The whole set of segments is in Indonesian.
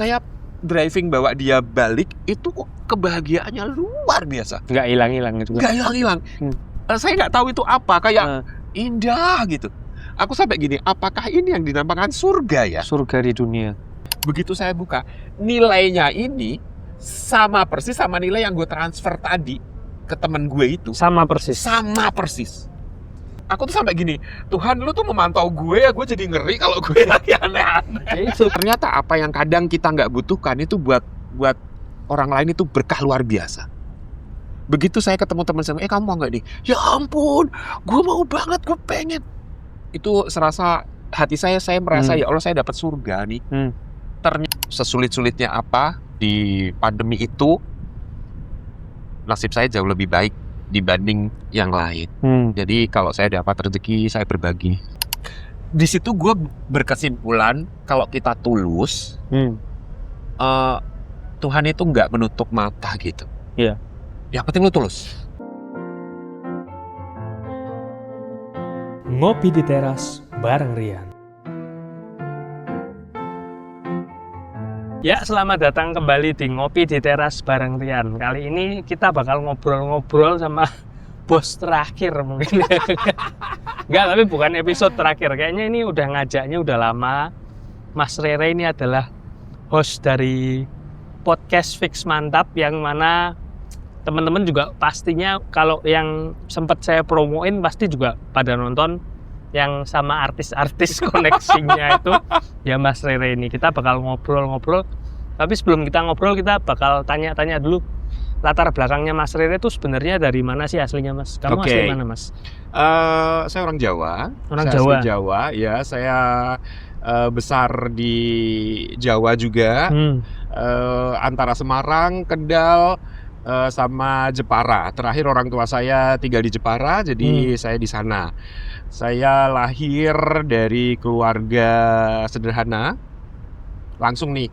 Saya driving bawa dia balik itu kok kebahagiaannya luar biasa. Nggak hilang-hilang juga. Nggak hilang-hilang. Saya nggak tahu itu apa, kayak indah gitu. Aku sampai gini, apakah ini yang dinamakan surga ya? Surga di dunia. Begitu saya buka, nilainya ini sama persis sama nilai yang gue transfer tadi ke temen gue itu. Sama persis. Sama persis. Aku tuh sampai gini, Tuhan lu tuh memantau gue ya, gue jadi ngeri kalau gue lagi aneh-aneh. Itu ternyata apa yang kadang kita nggak butuhkan itu buat orang lain itu berkah luar biasa. Begitu saya ketemu teman saya, kamu mau nggak nih? Ya ampun, gue mau banget, gue pengen. Itu serasa hati saya merasa ya Allah saya dapat surga nih. Ternyata sesulit-sulitnya apa di pandemi itu, nasib saya jauh lebih baik dibanding yang lain. Jadi kalau saya dapat rezeki, saya berbagi. Di situ gue berkesimpulan kalau kita tulus, Tuhan itu nggak menutup mata gitu. Iya. Yang penting lu tulus. Ngopi di teras bareng Rian. Ya, selamat datang kembali di Ngopi di Teras bareng Rian. Kali ini kita bakal ngobrol-ngobrol sama bos terakhir mungkin. Enggak, tapi bukan episode terakhir. Kayaknya ini udah ngajaknya udah lama. Mas Rere ini adalah host dari podcast Fix Mantap, yang mana teman-teman juga pastinya kalau yang sempat saya promoin pasti juga pada nonton. Yang sama artis-artis koneksinya itu ya Mas Rere ini. Kita bakal ngobrol-ngobrol, tapi sebelum kita ngobrol kita bakal tanya-tanya dulu latar belakangnya Mas Rere itu sebenarnya dari mana sih aslinya, Mas? Kamu asli mana, Mas? Saya orang Jawa. Orang saya Jawa. Asli Jawa, ya. Saya besar di Jawa juga, antara Semarang, Kendal, sama Jepara. Terakhir orang tua saya tinggal di Jepara, jadi saya di sana. Saya lahir dari keluarga sederhana, langsung ya.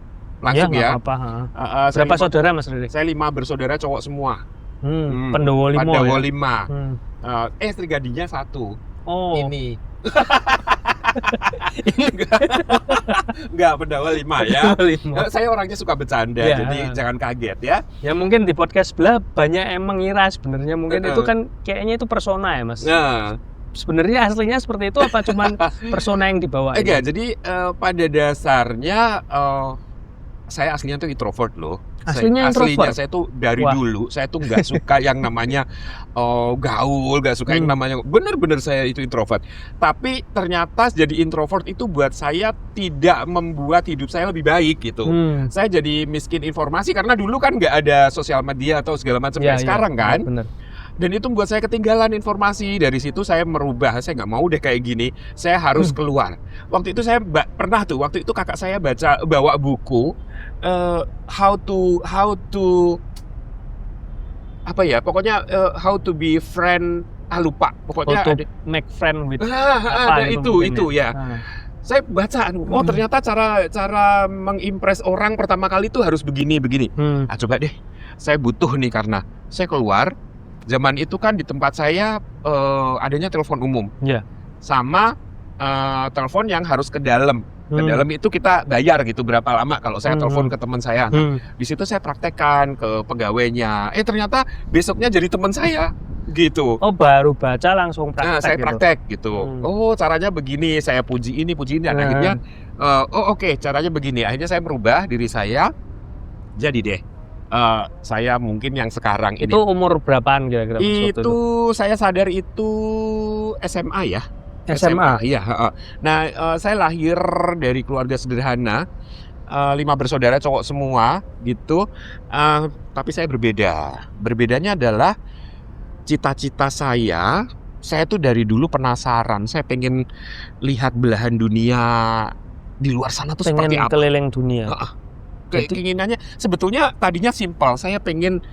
Berapa saudara, Mas Rere? Saya 5 bersaudara, cowok semua. Pandowo 5. Pandowo ya? 5. Istri gadingnya 1. Oh. Ini. Enggak, Pandowo 5 ya. Saya orangnya suka bercanda, jadi jangan kaget ya. Ya mungkin di podcast sebelah banyak yang mengira sebenarnya mungkin itu kan kayaknya itu persona ya, Mas. Nah, sebenarnya aslinya seperti itu apa cuman persona yang dibawa? Enggak, jadi pada dasarnya saya aslinya tuh introvert loh. Aslinya introvert? Saya tuh dari dulu, saya tuh nggak suka yang namanya gaul, nggak suka yang namanya, bener-bener saya itu introvert. Tapi ternyata jadi introvert itu buat saya tidak membuat hidup saya lebih baik gitu. Saya jadi miskin informasi karena dulu kan nggak ada sosial media atau segala macam kayak sekarang kan. Bener. Dan itu membuat saya ketinggalan informasi. Dari situ saya merubah, saya nggak mau deh kayak gini, saya harus keluar. Waktu itu saya pernah tuh, waktu itu kakak saya bawa buku how to apa ya, pokoknya how to be friend, lupa pokoknya. How to make friend with itu ya. Saya baca, ternyata cara mengimpress orang pertama kali itu harus begini. Coba deh, saya butuh nih karena saya keluar. Zaman itu kan di tempat saya adanya telepon umum, sama telepon yang harus ke dalam. Ke dalam itu kita bayar gitu berapa lama kalau saya telepon ke teman saya. Di situ saya praktekkan ke pegawainya. Ternyata besoknya jadi teman saya gitu. Oh, baru baca langsung praktek. Nah, saya praktek gitu. Oh, caranya begini. Saya puji ini dan akhirnya oke, caranya begini. Akhirnya saya merubah diri saya. Jadi deh. Saya mungkin yang sekarang ini. Itu umur berapaan kira-kira? Itu saya sadar itu SMA ya. SMA? Iya. Nah, saya lahir dari keluarga sederhana, 5 bersaudara cowok semua gitu. Tapi saya berbeda. Berbedanya adalah cita-cita saya tuh dari dulu penasaran. Saya pengen lihat belahan dunia di luar sana tuh seperti apa. Pengen keliling dunia. Keinginannya sebetulnya tadinya simpel. Saya pengen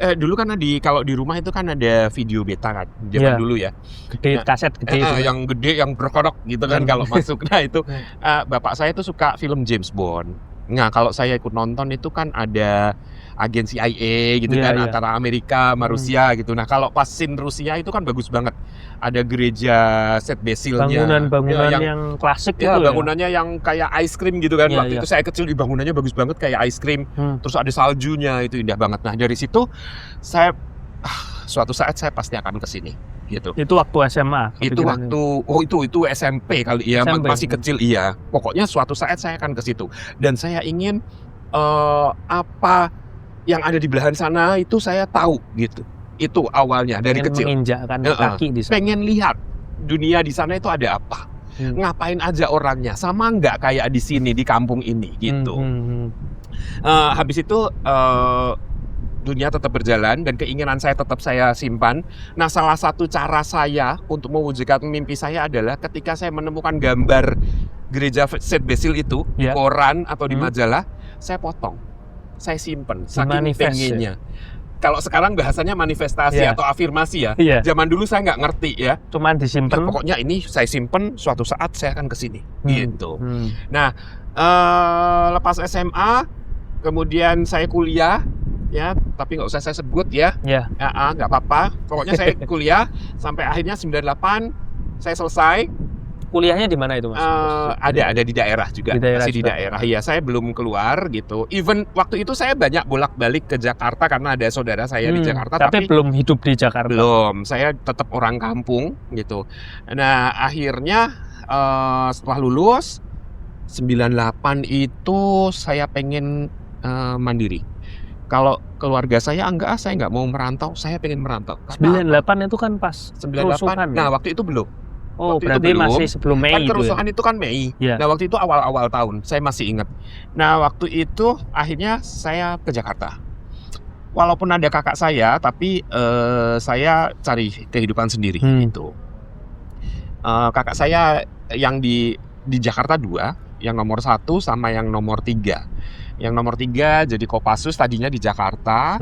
dulu kan kalau di rumah itu kan ada video beta kan zaman dulu ya, gede, kaset gede itu. Yang gede, yang berkodok gitu kan kalau masuk. Nah itu bapak saya tuh suka film James Bond. Nah kalau saya ikut nonton itu kan ada agen CIA gitu Iya, kan, iya. antara Amerika sama Rusia gitu. Nah kalau pas scene Rusia itu kan bagus banget, ada gereja St. Basilnya, Bangunan-bangunan ya, yang klasik ya itu bangunannya yang kayak ice cream gitu kan. Iya, Waktu iya. itu saya kecil, bangunannya bagus banget kayak ice cream. Terus ada saljunya, itu indah banget. Nah dari situ saya suatu saat saya pasti akan ke sini gitu. Itu waktu SMA. Itu kepikiran waktu itu SMP kali ya, SMP. masih kecil iya. Pokoknya suatu saat saya akan ke situ dan saya ingin apa yang ada di belahan sana itu saya tahu gitu. Itu awalnya dari pengen kecil. menginjakkan kaki di sana. Pengen lihat dunia di sana itu ada apa. Ngapain aja orangnya, sama nggak kayak di sini di kampung ini gitu. Habis itu dunia tetap berjalan dan keinginan saya tetap saya simpan. Nah, salah satu cara saya untuk mewujudkan mimpi saya adalah ketika saya menemukan gambar gereja St. Basil itu di koran atau di majalah, saya potong, saya simpan, saking pengennya. Kalau sekarang bahasanya manifestasi atau afirmasi ya. Zaman dulu saya nggak ngerti ya. Cuman disimpan. Pokoknya ini saya simpan, suatu saat saya akan kesini. Gitu. Nah, lepas SMA, kemudian saya kuliah. Ya, tapi nggak usah saya sebut ya. Nggak apa-apa. Pokoknya saya kuliah sampai akhirnya 98 saya selesai. Kuliahnya di mana itu, Mas? Ada di daerah juga. Masih di daerah. Iya, saya belum keluar gitu. Even waktu itu saya banyak bolak-balik ke Jakarta karena ada saudara saya di Jakarta. Tapi belum hidup di Jakarta. Belum. Saya tetap orang kampung gitu. Nah, akhirnya setelah lulus 98 itu saya pengen mandiri. Kalau keluarga saya saya nggak mau merantau, saya pengen merantau. 98 itu kan pas 98. Nah, waktu itu belum. Oh, waktu berarti belum, masih sebelum Mei kan kerusuhan itu kan Mei. Nah, waktu itu awal-awal tahun, saya masih ingat. Nah, waktu itu akhirnya saya ke Jakarta. Walaupun ada kakak saya, tapi saya cari kehidupan sendiri gitu. Kakak saya yang di Jakarta 2, yang nomor 1 sama yang nomor 3. Yang nomor 3 jadi Kopassus, tadinya di Jakarta,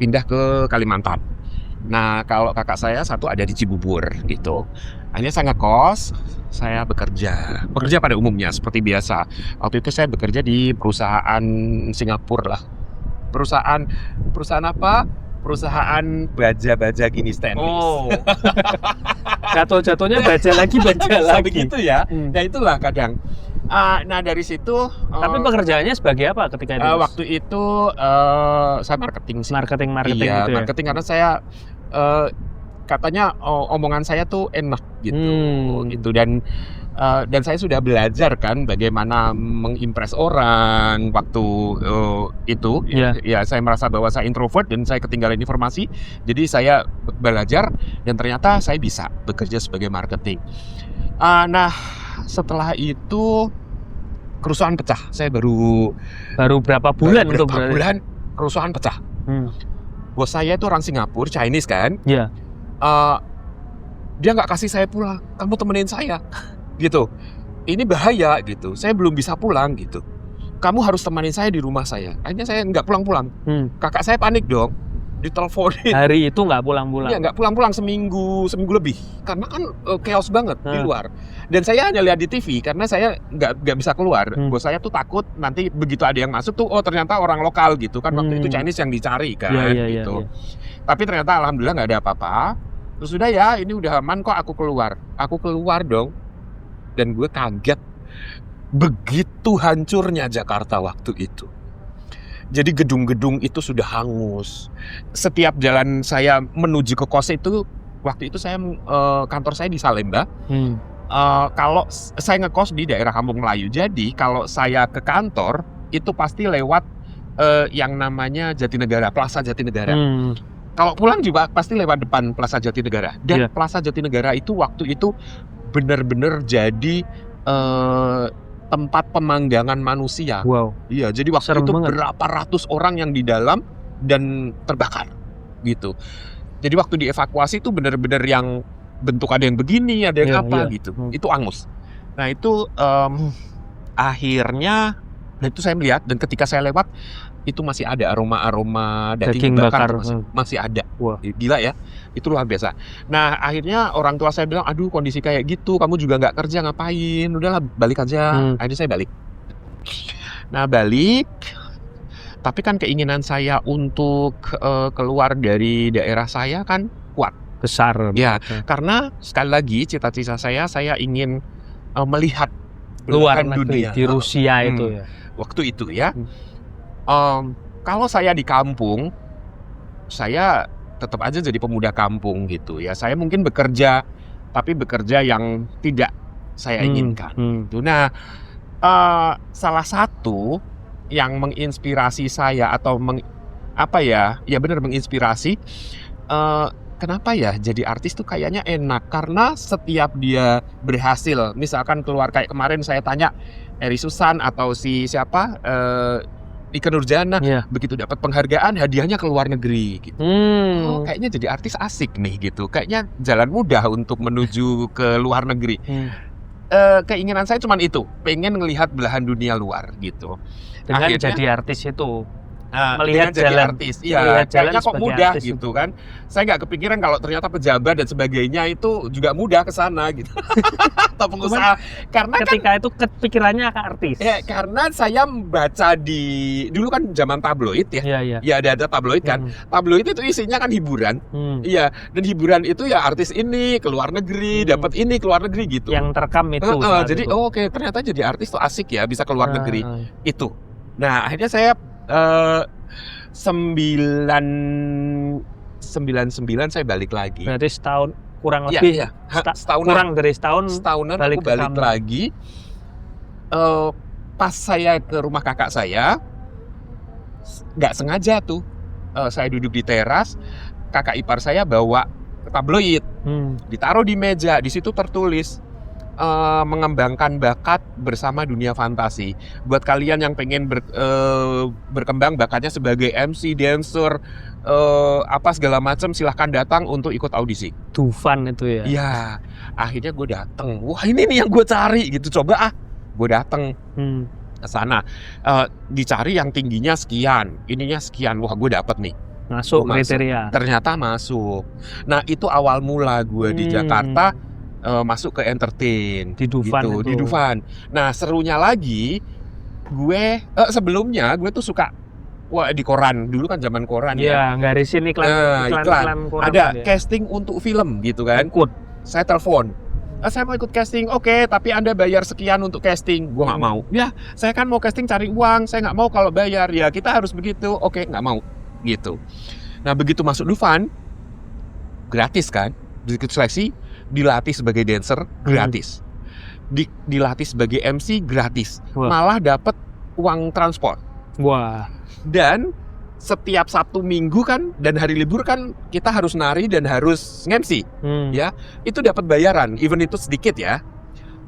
pindah ke Kalimantan. Nah, kalau kakak saya satu ada di Cibubur gitu. Akhirnya saya ngekos, saya bekerja pada umumnya seperti biasa. Waktu itu saya bekerja di perusahaan Singapura lah. Perusahaan apa? Perusahaan baja gini stainless. Oh. Jatuh-jatuhnya baja lagi. Begitu ya. Nah, itulah kadang. Nah, dari situ. Tapi pekerjaannya sebagai apa ketika itu? Waktu itu saya marketing sih. Marketing iya, gitu ya. marketing karena saya katanya omongan saya tuh enak gitu dan saya sudah belajar kan bagaimana mengimpress orang waktu itu. Ya, saya merasa bahwa saya introvert dan saya ketinggalan informasi. Jadi saya belajar dan ternyata saya bisa bekerja sebagai marketing. Nah, setelah itu kerusuhan pecah. Saya baru berapa bulan kerusuhan pecah. Bos saya itu orang Singapura, Chinese kan? Iya. Dia nggak kasih saya pulang. Kamu temenin saya, gitu. Ini bahaya gitu. Saya belum bisa pulang gitu. Kamu harus temenin saya di rumah saya. Akhirnya saya nggak pulang-pulang. Kakak saya panik dong. Diteleponin. Hari itu nggak pulang-pulang. Iya, nggak pulang-pulang seminggu lebih. Karena kan chaos banget di luar. Dan saya hanya lihat di TV karena saya nggak bisa keluar. Bos saya tuh takut nanti begitu ada yang masuk tuh, ternyata orang lokal gitu kan. Waktu itu Chinese yang dicari kan gitu. Tapi ternyata alhamdulillah nggak ada apa-apa. Terus udah ya, ini udah aman kok, aku keluar. Aku keluar dong. Dan gue kaget. Begitu hancurnya Jakarta waktu itu. Jadi gedung-gedung itu sudah hangus. Setiap jalan saya menuju ke kos itu, waktu itu saya kantor saya di Salemba. Kalau saya ngekos di daerah Kampung Melayu, jadi kalau saya ke kantor itu pasti lewat yang namanya Jatinegara, Plaza Jatinegara. Kalau pulang juga pasti lewat depan Plaza Jatinegara. Dan Plaza Jatinegara itu waktu itu benar-benar jadi tempat pemanggangan manusia. Wow. Iya, jadi waktu Serem itu banget. berapa ratus orang yang di dalam dan terbakar gitu. Jadi waktu dievakuasi itu benar-benar yang bentuk ada yang begini, ada yang apa gitu. Itu angus. Nah, itu akhirnya itu saya melihat, dan ketika saya lewat itu masih ada aroma daging bakar masih ada. Wah. Gila ya, itu luar biasa. Nah, akhirnya orang tua saya bilang, aduh kondisi kayak gitu, kamu juga nggak kerja ngapain, udahlah balik aja. Akhirnya saya balik. Nah, balik, Tapi kan keinginan saya untuk keluar dari daerah saya kan kuat. Besar. Ya, karena sekali lagi cita-cita saya ingin melihat Luar belahan negeri dunia di Rusia itu ya. waktu itu ya. Kalau saya di kampung, saya tetap aja jadi pemuda kampung gitu ya. Saya mungkin bekerja, tapi bekerja yang tidak saya inginkan. Nah, salah satu yang menginspirasi saya atau benar menginspirasi. Kenapa ya jadi artis tuh kayaknya enak, karena setiap dia berhasil, misalkan keluar kayak kemarin saya tanya Eri Susan atau si siapa Ikke Nurjana, begitu dapat penghargaan hadiahnya ke luar negeri gitu. Kayaknya jadi artis asik nih gitu, kayaknya jalan mudah untuk menuju ke luar negeri. Keinginan saya cuma itu, pengen ngelihat belahan dunia luar gitu. Dengan akhirnya, jadi artis itu. melihat jadi jalan, artis, iya, kayaknya kok mudah artis gitu kan. Saya nggak kepikiran kalau ternyata pejabat dan sebagainya itu juga mudah ke sana gitu. Atau pengusaha. Karena ketika itu kepikirannya ke artis. Ya, karena saya membaca dulu kan zaman tabloid ya. Iya. Ya ada tabloid kan. Tabloid itu isinya kan hiburan. Iya, dan hiburan itu ya artis ini ke luar negeri, dapat ini ke luar negeri gitu. Yang terekam itu. Jadi oke, ternyata jadi artis tuh asik ya, bisa ke luar negeri. Itu. Nah, akhirnya saya 99 saya balik lagi. Berarti setahun kurang lebih. Iya. Setahun kurang dari setahun. Setahunan aku balik lagi. Pas saya ke rumah kakak saya, nggak sengaja tuh, saya duduk di teras, kakak ipar saya bawa tabloid, ditaruh di meja, di situ tertulis mengembangkan bakat bersama dunia fantasi. Buat kalian yang pengen berkembang bakatnya sebagai MC, dancer, apa segala macam, silahkan datang untuk ikut audisi. Dufan itu ya? Iya. Akhirnya gue dateng. Wah, ini nih yang gue cari gitu. Coba gue dateng ke sana. Dicari yang tingginya sekian, ininya sekian. Wah, gue dapet nih. Masuk kriteria. Ternyata masuk. Nah, itu awal mula gue di Jakarta. Masuk ke entertain di Dufan gitu, di Dufan. Nah, serunya lagi gue sebelumnya gue tuh suka di koran. Dulu kan zaman koran ya. Iya, garisin iklan koran. Ada casting untuk film gitu kan. Ikut. Saya telepon. Saya mau ikut casting. Oke, tapi Anda bayar sekian untuk casting. Gue nggak mau. Ya, saya kan mau casting cari uang. Saya nggak mau kalau bayar. Ya, kita harus begitu. Oke, nggak mau. Gitu. Nah, begitu masuk Dufan, gratis kan. Begitu seleksi, dilatih sebagai dancer gratis, dilatih sebagai MC gratis. Wah. Malah dapat uang transport. Wah. Dan setiap Sabtu Minggu kan dan hari libur kan kita harus nari dan harus nge-MC. Ya, itu dapat bayaran, even itu sedikit ya.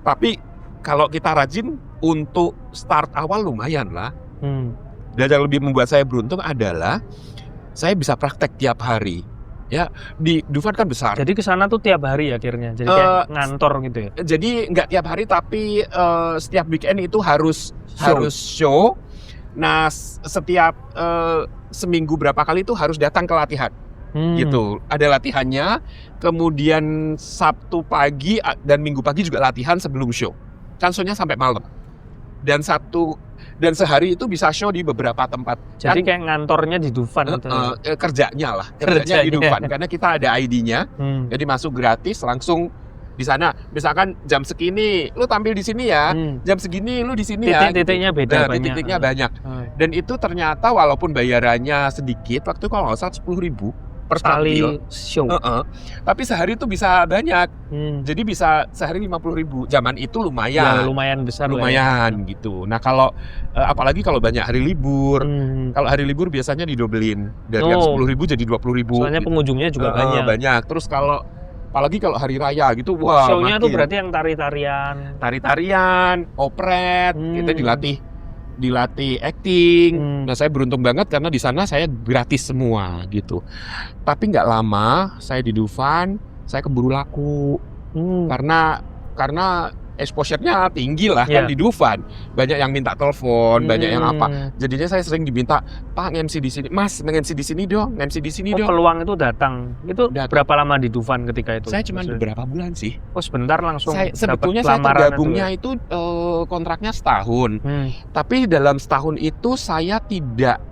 Tapi kalau kita rajin untuk start awal lumayan lah. Dan yang lebih membuat saya beruntung adalah saya bisa praktek tiap hari. Ya, di Dufan kan besar. Jadi ke sana tuh tiap hari akhirnya. Jadi kayak ngantor gitu ya. Jadi nggak tiap hari, tapi setiap weekend itu harus show. Nah, setiap seminggu berapa kali itu harus datang ke latihan. Gitu. Ada latihannya, kemudian Sabtu pagi dan Minggu pagi juga latihan sebelum show. Kan show-nya sampai malam. Dan sehari itu bisa show di beberapa tempat. Jadi kayak ngantornya di Dufan kerjanya di Dufan karena kita ada ID-nya. Jadi masuk gratis langsung di sana. Misalkan jam segini lu tampil di sini ya. Jam segini lu di sini ya. Titik-titiknya beda banyak. Titik-titiknya banyak. Dan itu ternyata walaupun bayarannya sedikit, waktu itu kalau nggak salah 10.000 per tampil show. Tapi sehari itu bisa banyak. Jadi bisa sehari 50.000. Zaman itu lumayan. Ya, lumayan besar. Lumayan gitu. Nah, kalau apalagi kalau banyak hari libur. Kalau hari libur biasanya didobelin dari yang 10.000 jadi 20.000. Soalnya pengunjungnya juga banyak. Terus apalagi kalau hari raya gitu, wah, show-nya tuh berarti yang tari-tarian, operet, kita dilatih acting. Nah, saya beruntung banget karena di sana saya gratis semua gitu. Tapi nggak lama saya di Dufan, saya keburu laku. Karena exposure-nya tinggi lah kan di Dufan. Banyak yang minta telepon, banyak yang apa. Jadinya saya sering diminta, "Pak, nge-MC di sini. Mas, nge-MC di sini dong, nge-MC di sini dong." Peluang itu datang. Itu berapa lama di Dufan ketika itu? Saya cuma beberapa bulan sih. Oh, sebentar langsung. Sebetulnya saya tergabungnya itu kontraknya setahun. Tapi dalam setahun itu saya tidak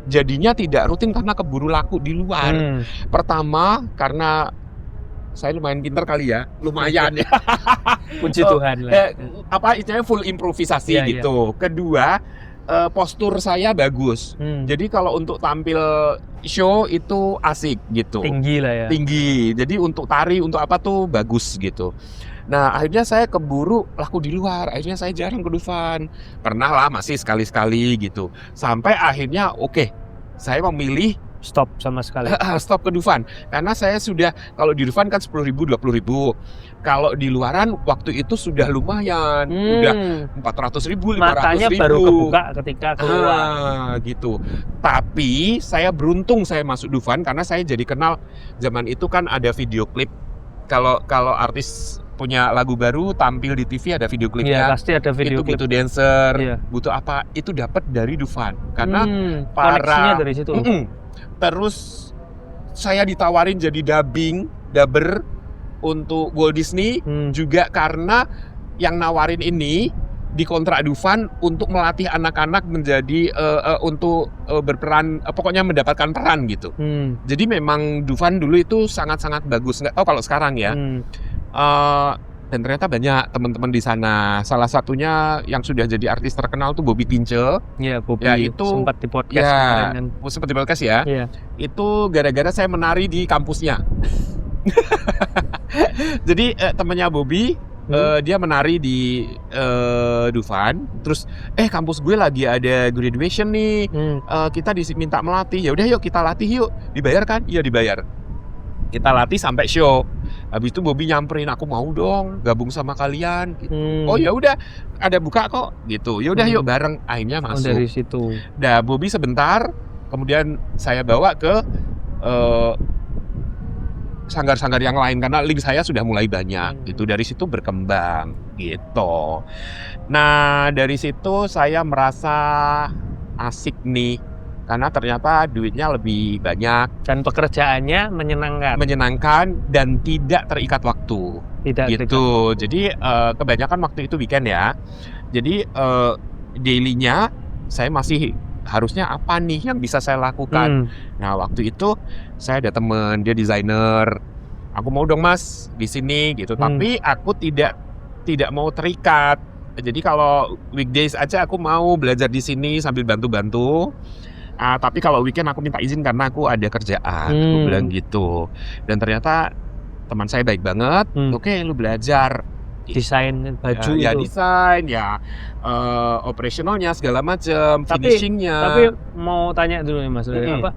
jadinya tidak rutin karena keburu laku di luar. Pertama karena saya lumayan pintar kali ya, lumayan ya. Puji Tuhan lah. Istilahnya full improvisasi Iya, gitu. Kedua, postur saya bagus. Jadi kalau untuk tampil show itu asik gitu. Tinggi lah ya. Tinggi. Jadi untuk tari, untuk apa tuh bagus gitu. Nah akhirnya saya keburu laku di luar. Akhirnya saya jarang ke Dufan. Pernah lah masih sekali-sekali gitu. Sampai akhirnya saya memilih Stop sama sekali. stop ke Dufan. Karena saya sudah, kalau di Dufan kan 10.000, 20.000. Kalau di luaran waktu itu sudah lumayan. Udah 400.000, 500.000. Matanya baru kebuka ketika keluar. Gitu. Tapi saya beruntung saya masuk Dufan karena saya jadi kenal. Zaman itu kan ada video klip. Kalau artis punya lagu baru tampil di TV ada video klipnya. Iya, pasti ada video klip. Itu butuh dancer, Iya. butuh apa? Itu dapat dari Dufan. Karena koneksinya dari situ. Terus saya ditawarin jadi dubber untuk Walt Disney juga karena yang nawarin ini di kontrak Dufan untuk melatih anak-anak menjadi untuk berperan, pokoknya mendapatkan peran gitu. Jadi memang Dufan dulu itu sangat-sangat bagus. Nggak tahu kalau sekarang ya. Dan ternyata banyak teman-teman di sana. Salah satunya yang sudah jadi artis terkenal tuh Bobby Pince. Iya, Bobby. Ya, itu sempat di podcast kemarin. Sempat di podcast ya. Iya. Itu gara-gara saya menari di kampusnya. Jadi temannya Bobby, dia menari di Dufan. Terus kampus gue lagi ada graduation nih. Kita diminta melatih. Ya udah yuk kita latih yuk. Dibayar kan? Iya dibayar. Kita latih sampai show. Habis itu Bobby nyamperin, aku mau dong gabung sama kalian gitu. Oh ya udah, ada buka kok gitu. Ya udah yuk bareng. Akhirnya masuk. Dari situ. Nah, Bobby sebentar, kemudian saya bawa ke sanggar-sanggar yang lain karena link saya sudah mulai banyak. Itu dari situ berkembang gitu. Nah, dari situ saya merasa asik nih. Karena ternyata duitnya lebih banyak dan pekerjaannya menyenangkan dan tidak terikat waktu. Tidak gitu. Jadi kebanyakan waktu itu weekend ya. Jadi daily-nya saya masih harusnya apa nih yang bisa saya lakukan. Nah, waktu itu saya ada temen, dia desainer. Aku mau dong Mas di sini gitu. Tapi aku tidak mau terikat. Jadi kalau weekdays aja aku mau belajar di sini sambil bantu-bantu. Tapi kalau weekend aku minta izin karena aku ada kerjaan, aku bilang gitu. Dan ternyata teman saya baik banget. Oke, lu belajar desain baju ya itu. Desain ya, operasionalnya segala macam, finishingnya. Tapi mau tanya dulu nih Mas Rere, apa?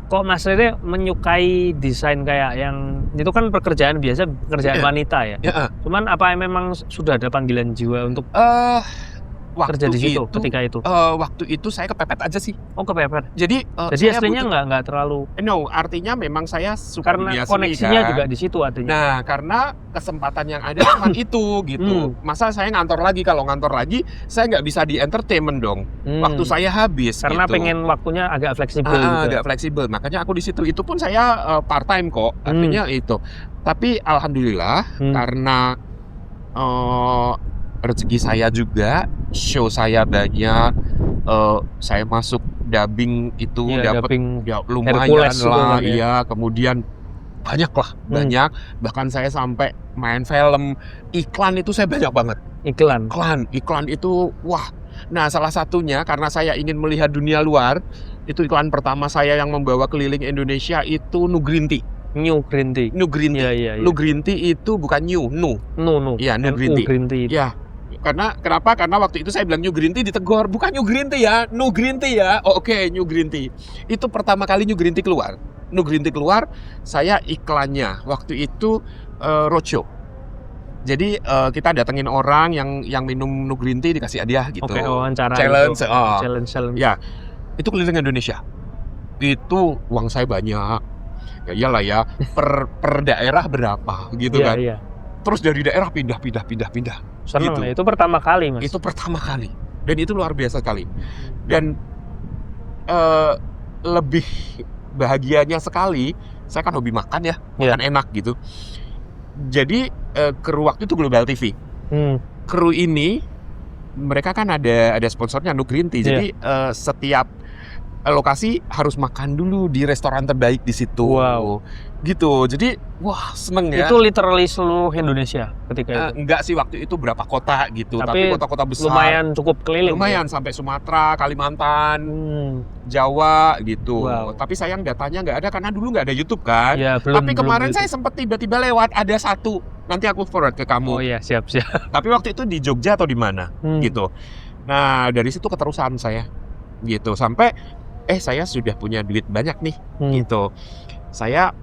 Kok Mas Rere menyukai desain kayak yang itu kan pekerjaan biasa, pekerjaan wanita ya? Cuman apa memang sudah ada panggilan jiwa untuk kerja di situ ketika itu? Waktu itu saya kepepet aja sih. Oh, kepepet. Jadi aslinya nggak terlalu. No, artinya memang saya suka karena koneksinya juga di situ artinya. Nah, karena kesempatan yang ada cuma itu gitu. Masa saya ngantor lagi? Kalau ngantor lagi, saya nggak bisa di entertainment dong. Waktu saya habis. Karena gitu. pengen waktunya agak fleksibel. Agak fleksibel. Makanya aku di situ. Itu pun saya part time kok. Artinya itu. Tapi alhamdulillah karena rezeki saya juga, show saya banyak, saya masuk dubbing itu dapat ya lumayan Hercules lah, iya. Kemudian banyak, bahkan saya sampai main film, iklan itu saya banyak banget. Iklan itu wah. Nah, salah satunya karena saya ingin melihat dunia luar, itu iklan pertama saya yang membawa keliling Indonesia itu New Green Tea. New Green Tea. New Green Tea itu bukan new. Iya, New Green Tea. Ya. Kenapa? Karena waktu itu saya bilang New Green Tea, ditegur, bukan New Green Tea ya, New Green Tea ya. Oke, New Green Tea. Itu pertama kali New Green Tea keluar. New Green Tea keluar, saya iklannya waktu itu roadshow. Jadi kita datengin orang yang minum New Green Tea dikasih hadiah gitu. Wawancara challenge. Challenge. Ya, itu keliling Indonesia. Itu uang saya banyak. Ya iyalah ya, per daerah berapa gitu kan. Iya. Terus dari daerah pindah. Seneng gitu. ya, itu pertama kali Mas. Itu pertama kali. Dan itu luar biasa sekali. Dan lebih bahagianya sekali, saya kan hobi makan ya, makan enak gitu. Jadi kru waktu itu Global TV. Kru ini mereka kan ada sponsornya New Green Tea. Jadi setiap lokasi harus makan dulu di restoran terbaik di situ. Wow. Gitu. Jadi wah seneng ya. Itu literally seluruh Indonesia ketika itu. Enggak sih waktu itu berapa kota gitu, tapi kota-kota besar. Lumayan cukup keliling. Lumayan sampai Sumatera, Kalimantan, Jawa gitu. Wow. Tapi sayang datanya nggak ada karena dulu nggak ada YouTube kan. Ya, belum, Tapi kemarin belum saya sempat tiba-tiba lewat ada satu. Nanti aku forward ke kamu. Oh iya, siap. Tapi waktu itu di Jogja atau di mana gitu. Nah dari situ keterusan saya gitu sampai saya sudah punya duit banyak nih gitu. Saya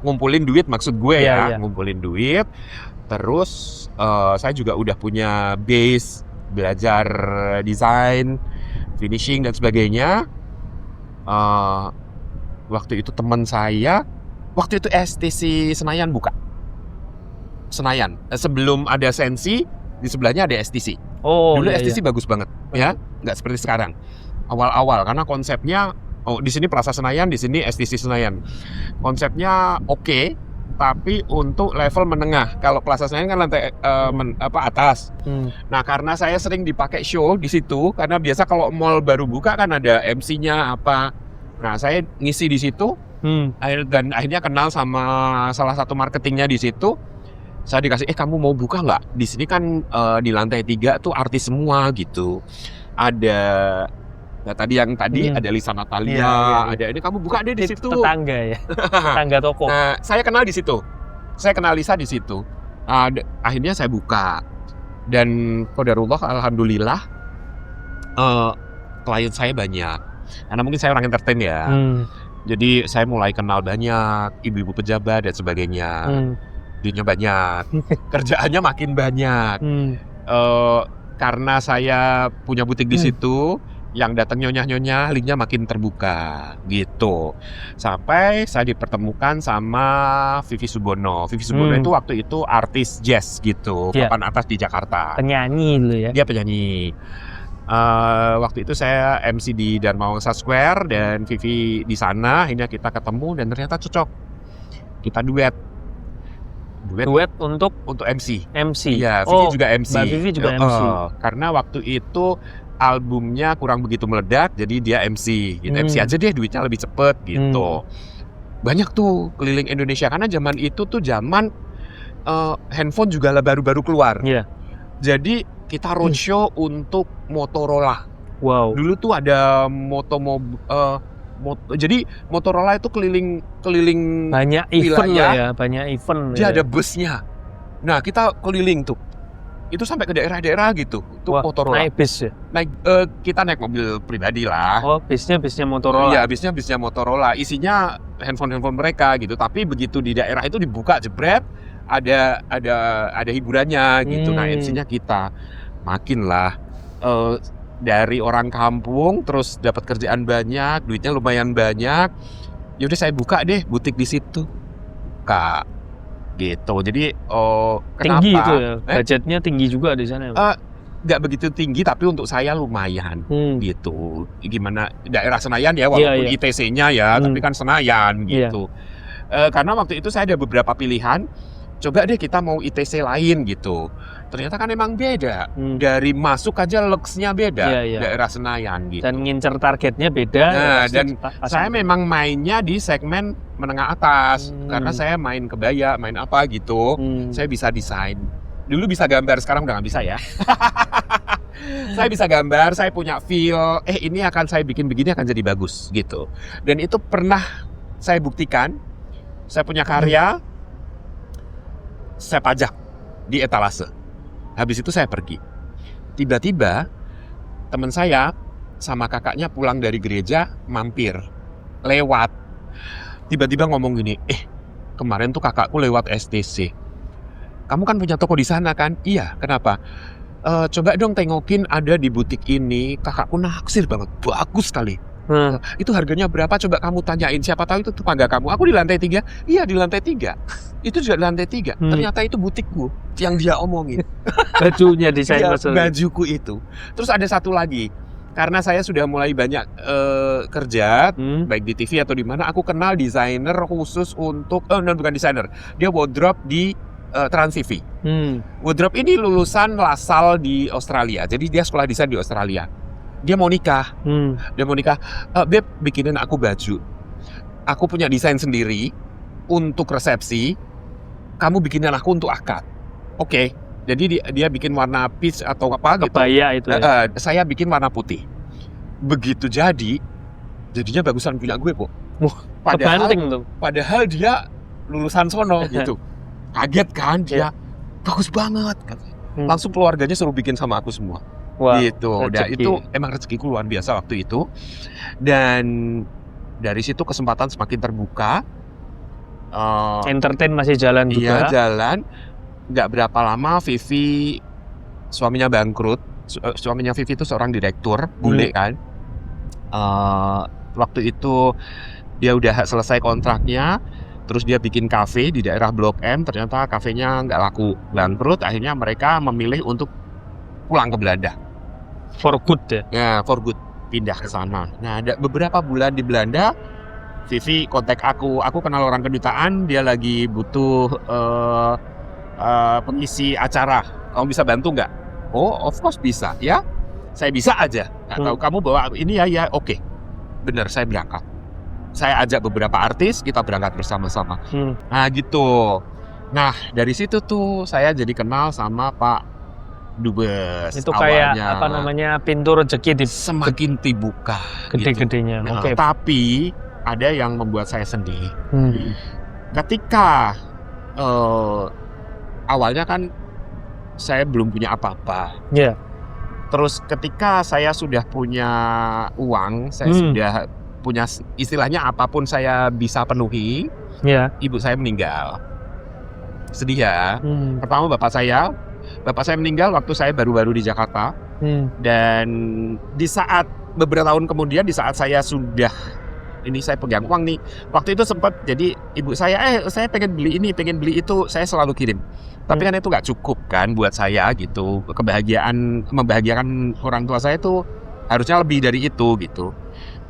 ngumpulin duit maksud gue Iya. ngumpulin duit. Terus saya juga udah punya base belajar desain, finishing dan sebagainya. Waktu itu teman saya, waktu itu STC Senayan buka. Senayan, sebelum ada Sensi di sebelahnya ada STC. Oh, Dulu iya, STC bagus banget, ya, nggak seperti sekarang. Awal-awal karena konsepnya, di sini Plaza Senayan, di sini STC Senayan. Konsepnya oke, tapi untuk level menengah. Kalau Plaza Senayan kan lantai atas. Nah, karena saya sering dipakai show di situ, karena biasa kalau mall baru buka kan ada MC-nya apa. Nah, saya ngisi di situ, dan akhirnya kenal sama salah satu marketingnya di situ. Saya dikasih, kamu mau buka nggak? Di sini kan di lantai 3 tuh artis semua gitu. Ada tadi ada Lisa Natalia, Iya. ada ini kamu buka deh di situ. Tetangga ya, tetangga toko. Nah, saya kenal di situ. Saya kenal Lisa di situ. Akhirnya saya buka. Dan qadarullah alhamdulillah klien saya banyak. Karena mungkin saya orang entertain ya. Jadi saya mulai kenal banyak ibu-ibu pejabat dan sebagainya. Duitnya banyak, kerjaannya makin banyak. Karena saya punya butik di situ, yang datang nyonya-nyonya, linknya makin terbuka gitu. Sampai saya dipertemukan sama Vivi Subono. Vivi Subono itu waktu itu artis jazz gitu, papan atas di Jakarta. Penyanyi dulu ya. Dia penyanyi. Waktu itu saya MC di Dharma Wangsa Square dan Vivi di sana. Akhirnya kita ketemu dan ternyata cocok. Kita duet untuk MC. Iya, Vivi juga MC. Mbak Vivi juga MC. Karena waktu itu albumnya kurang begitu meledak, jadi dia MC. Gitu. MC aja deh, duitnya lebih cepet gitu. Banyak tuh keliling Indonesia karena zaman itu tuh zaman handphone juga baru-baru keluar. Iya. Jadi kita roadshow untuk Motorola. Wow. Dulu tuh ada jadi Motorola itu keliling banyak event wilayah, ya, banyak event. Dia ada busnya. Nah, kita keliling tuh. Itu sampai ke daerah-daerah gitu. Itu Motorola. Naik bis ya? Kita naik mobil pribadi lah. Oh, bisnya Motorola. Iya, bisnya Motorola. Isinya handphone mereka gitu. Tapi begitu di daerah itu dibuka jebret, ada hiburannya gitu. Nah, MC-nya kita. Makin lah dari orang kampung terus dapat kerjaan banyak, duitnya lumayan banyak. Yaudah saya buka deh butik di situ. Kak, gitu. Jadi tinggi kenapa? Itu ya, budgetnya tinggi juga di sana. Nggak begitu tinggi tapi untuk saya lumayan gitu. Gimana daerah Senayan ya walaupun ITC-nya ya, tapi kan Senayan gitu. Karena waktu itu saya ada beberapa pilihan. Coba deh kita mau ITC lain gitu. Ternyata kan emang beda. Dari masuk aja lux-nya beda daerah Senayan gitu. Dan ngincer targetnya beda. Nah, dan saya memang mainnya di segmen menengah atas. Karena saya main kebaya, main apa gitu. Saya bisa desain. Dulu bisa gambar, sekarang udah nggak bisa ya. Saya bisa gambar, saya punya feel. Ini akan saya bikin begini akan jadi bagus gitu. Dan itu pernah saya buktikan. Saya punya karya. Saya pajak di etalase. Habis itu saya pergi. Tiba-tiba teman saya sama kakaknya pulang dari gereja, mampir, lewat. Tiba-tiba ngomong gini, kemarin tuh kakakku lewat STC. Kamu kan punya toko di sana kan? Iya, kenapa? Coba dong tengokin ada di butik ini. Kakakku naksir banget, bagus sekali. Itu harganya berapa? Coba kamu tanyain, siapa tahu itu tetangga kamu. Aku di lantai 3. Iya, di lantai 3. Itu juga di lantai 3. Ternyata itu butikku yang dia omongin. Bajunya desain bajuku itu. Terus ada satu lagi. Karena saya sudah mulai banyak kerja, baik di TV atau di mana, aku kenal desainer khusus untuk bukan desainer. Dia wardrobe di Trans TV. Wardrobe ini lulusan LaSalle di Australia. Jadi dia sekolah desain di Australia. dia mau nikah. Hmm. Beb, bikinin aku baju. Aku punya desain sendiri untuk resepsi. Kamu bikinin aku untuk akad. Oke. Jadi dia bikin warna peach atau apa gitu. Kebaya itu ya. Saya bikin warna putih. Begitu jadinya bagusan punya gue, Po. Kebanting tuh. Padahal dia lulusan sono gitu. Kaget kan dia. Bagus banget katanya. Langsung keluarganya suruh bikin sama aku semua. Wah, Gitu. Dan itu emang rezekiku luar biasa waktu itu. Dan dari situ kesempatan semakin terbuka. Entertain masih jalan juga. Iya, jalan. Nggak berapa lama Vivi suaminya bangkrut. Suaminya Vivi itu seorang direktur, bule kan. Waktu itu dia udah selesai kontraknya, terus dia bikin kafe di daerah Blok M. Ternyata kafenya nggak laku, bangkrut. Akhirnya mereka memilih untuk pulang ke Belanda. For good ya. Ya, for good, pindah ke sana. Nah, ada beberapa bulan di Belanda, Vivi kontak aku kenal orang kedutaan, dia lagi butuh pengisi acara. Kamu bisa bantu nggak? Oh, of course bisa, ya. Saya bisa aja. Nggak tahu kamu bawa ini ya, oke. Bener, saya berangkat. Saya ajak beberapa artis, kita berangkat bersama-sama. Nah, gitu. Nah, dari situ tuh saya jadi kenal sama Pak Dubes. Itu awalnya. kayak apa namanya, pintu rezeki di Semakin dibuka. gede-gedenya. Gitu. Oke. Tapi ada yang membuat saya sedih. Ketika awalnya kan saya belum punya apa-apa. Iya. Terus ketika saya sudah punya uang, saya sudah punya istilahnya apapun saya bisa penuhi. Iya. Ibu saya meninggal. Sedih ya. Pertama bapak saya meninggal waktu saya baru-baru di Jakarta. Dan di saat beberapa tahun kemudian, di saat saya sudah ini saya pegang uang nih. Waktu itu sempat jadi ibu saya saya pengen beli ini, pengen beli itu, saya selalu kirim. Tapi kan itu nggak cukup kan buat saya gitu. Membahagiakan orang tua saya itu harusnya lebih dari itu gitu.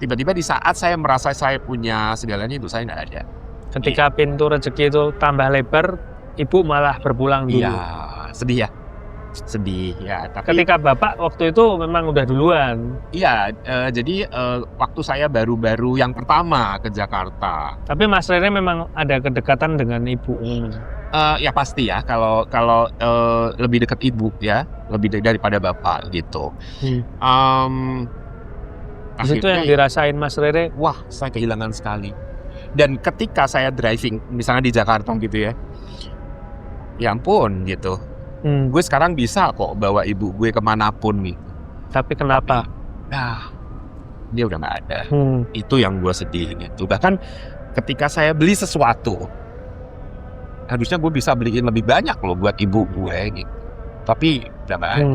Tiba-tiba di saat saya merasa saya punya segalanya, ibu saya nggak ada. Ketika pintu rezeki itu tambah lebar, ibu malah berpulang dulu. Iya, sedih ya. Tapi Ketika bapak waktu itu memang udah duluan. iya, jadi waktu saya baru-baru yang pertama ke Jakarta. Tapi Mas Rere memang ada kedekatan dengan ibu. Ya pasti ya, kalau lebih dekat ibu ya, lebih daripada bapak gitu. Di situ yang dirasain Mas Rere. Wah, saya kehilangan sekali. Dan ketika saya driving, misalnya di Jakarta gitu ya, ya ampun gitu. Gue sekarang bisa kok bawa ibu gue kemanapun nih. Tapi kenapa? Nah, dia udah nggak ada. Itu yang gue sedih gitu. Bahkan ketika saya beli sesuatu, harusnya gue bisa beliin lebih banyak loh buat ibu gue gitu. Tapi udah nggak ada.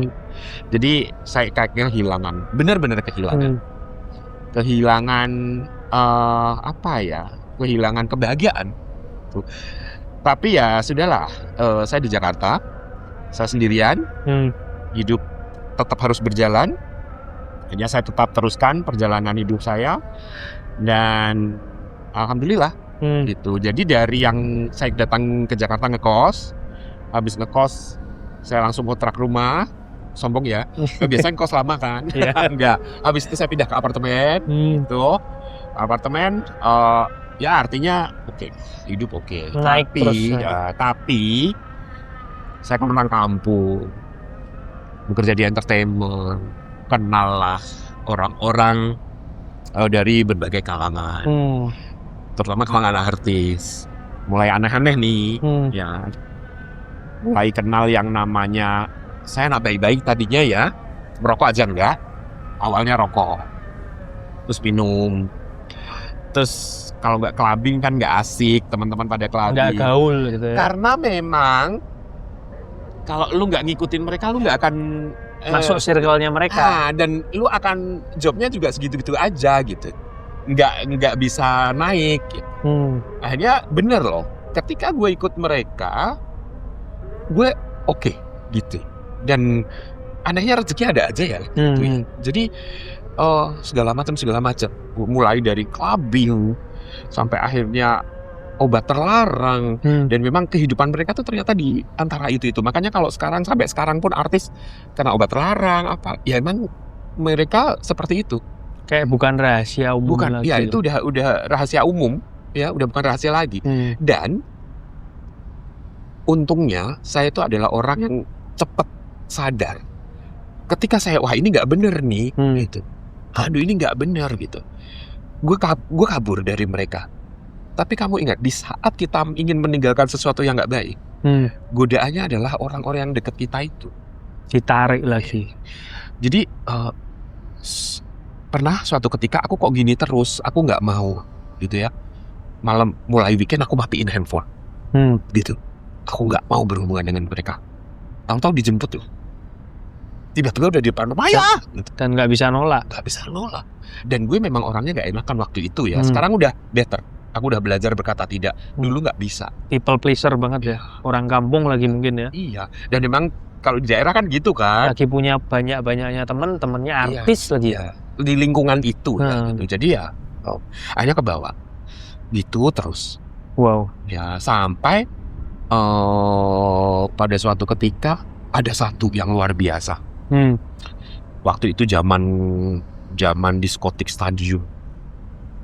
Jadi saya kayak kehilangan, benar-benar kehilangan. Kehilangan apa ya? Kehilangan kebahagiaan. Tuh. Tapi ya sudahlah, saya di Jakarta, saya sendirian, hidup tetap harus berjalan. Jadi saya tetap teruskan perjalanan hidup saya, dan alhamdulillah gitu. Jadi dari yang saya datang ke Jakarta ngekos, habis ngekos saya langsung kontrak rumah. Sombong ya, biasanya kos lama kan? Enggak. Habis itu saya pindah ke apartemen, gitu. Apartemen, ya artinya oke, hidup oke. Naik terus. Tapi saya kan orang kampung, bekerja di entertainment, kenal lah orang-orang dari berbagai kalangan, terutama kalangan artis. Mulai aneh-aneh nih, ya. Mulai kenal yang namanya, saya nak baik-baik tadinya ya, merokok aja enggak. Awalnya rokok, terus minum, terus kalau nggak clubbing kan nggak asik, teman-teman pada clubbing. Nggak gaul gitu ya. Karena memang kalau lu nggak ngikutin mereka, lu nggak akan masuk circle-nya mereka. Dan lu akan jobnya juga segitu-gitu aja gitu. Nggak bisa naik. Gitu. Akhirnya bener loh. Ketika gue ikut mereka, gue oke, gitu. Dan anehnya rezeki ada aja ya. Gitu. Jadi segala macam. Mulai dari clubbing sampai akhirnya obat terlarang, dan memang kehidupan mereka tuh ternyata di antara itu. Makanya kalau sampai sekarang pun artis kena obat terlarang apa, ya emang mereka seperti itu. Kayak bukan rahasia umum Bukan, lagi. ya itu udah rahasia umum, ya udah bukan rahasia lagi. Dan untungnya saya itu adalah orang yang cepat sadar. Ketika saya wah ini nggak bener nih, gitu. Aduh ini nggak bener gitu. Gue kabur dari mereka. Tapi kamu ingat, di saat kita ingin meninggalkan sesuatu yang nggak baik, godaannya adalah orang-orang yang deket kita itu. Ditarik lagi. Jadi pernah suatu ketika aku kok gini terus, aku nggak mau gitu ya. Malam mulai weekend aku matiin handphone, gitu. Aku nggak mau berhubungan dengan mereka. Tahu-tahu dijemput tuh. Tiba-tiba udah di depan rumah ya, gitu. Dan nggak bisa nolak. Gak bisa nolak. Dan gue memang orangnya gak enakan waktu itu ya. Sekarang udah better. Aku udah belajar berkata tidak. Dulu gak bisa. People pleaser banget ya. Orang kampung lagi mungkin ya. Iya. Dan memang kalau di daerah kan gitu kan. Lagi punya banyak-banyaknya temennya artis lagi ya. Di lingkungan itu ya gitu. Jadi ya akhirnya ke bawah. Gitu terus. Wow. Ya sampai pada suatu ketika ada satu yang luar biasa. Waktu itu zaman diskotik stadium.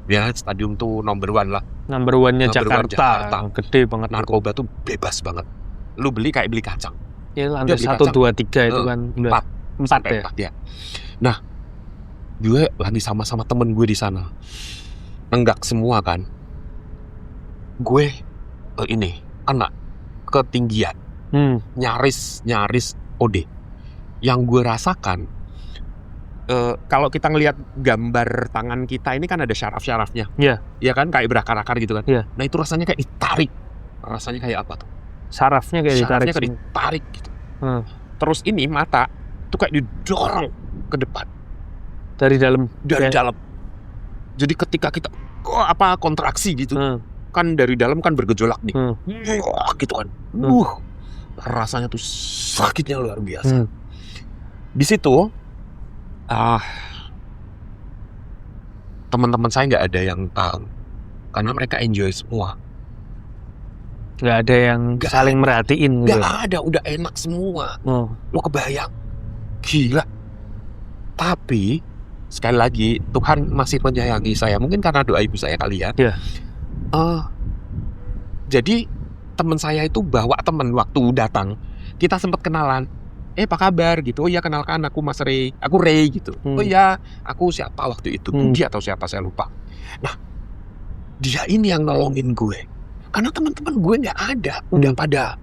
Ya stadium tuh number one lah. Number one-nya Jakarta. Gede banget. Narkoba tuh bebas banget. Lu beli kayak beli kacang. Ya lantai 1, 2, 3 itu kan. 4 ya. Nah, gue lagi sama temen gue di sana. Nenggak semua kan. Gue anak ketinggian. Nyaris OD. Yang gue rasakan, kalau kita ngelihat gambar tangan kita ini kan ada syaraf-syarafnya. Iya. Ya kan kayak berakar-akar gitu kan. Iya. Nah itu rasanya kayak ditarik. Rasanya kayak apa tuh? Sarafnya kayak Syarafnya kayak ditarik gitu. Terus ini mata tuh kayak didorong ke depan. Dari dalam. Dalam. Jadi ketika kita kontraksi gitu, kan dari dalam kan bergejolak nih. Gitu kan. Rasanya tuh sakitnya luar biasa. Di situ teman-teman saya nggak ada yang tahu karena mereka enjoy semua. Nggak ada yang saling merhatiin gitu. Nggak ada, udah enak semua. Lo kebayang? Gila. Tapi sekali lagi Tuhan masih menyayangi saya. Mungkin karena doa ibu saya kali ya. Jadi teman saya itu bawa teman waktu datang. Kita sempat kenalan. Apa kabar gitu. Oh iya kenalkan aku Mas Ray. Aku Ray gitu. Oh iya aku siapa waktu itu. Budi atau siapa saya lupa. Nah dia ini yang nolongin gue. Karena teman-teman gue gak ada. Udah pada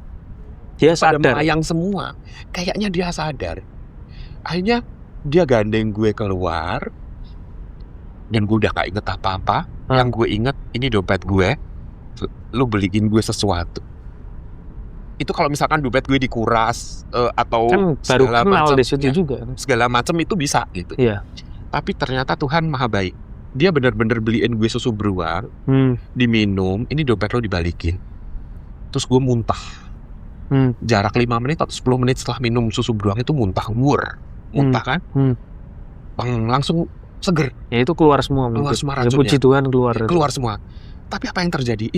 sadar. melayang semua. Kayaknya dia sadar. Akhirnya dia gandeng gue keluar. Dan gue udah gak inget apa-apa. Yang gue inget ini dompet gue. Lu beliin gue sesuatu. Itu kalau misalkan dompet gue dikuras atau kan baru kenal di situ juga. Segala macam itu bisa gitu. Iya. Tapi ternyata Tuhan maha baik. Dia benar-benar beliin gue susu beruang, diminum, ini dompet lo dibalikin. Terus gue muntah. Jarak 5 menit atau 10 menit setelah minum susu beruang itu muntah. Muntah kan? Langsung seger. Ya itu keluar semua. Keluar semua racunnya. Ya, puji Tuhan keluar semua. Tapi apa yang terjadi?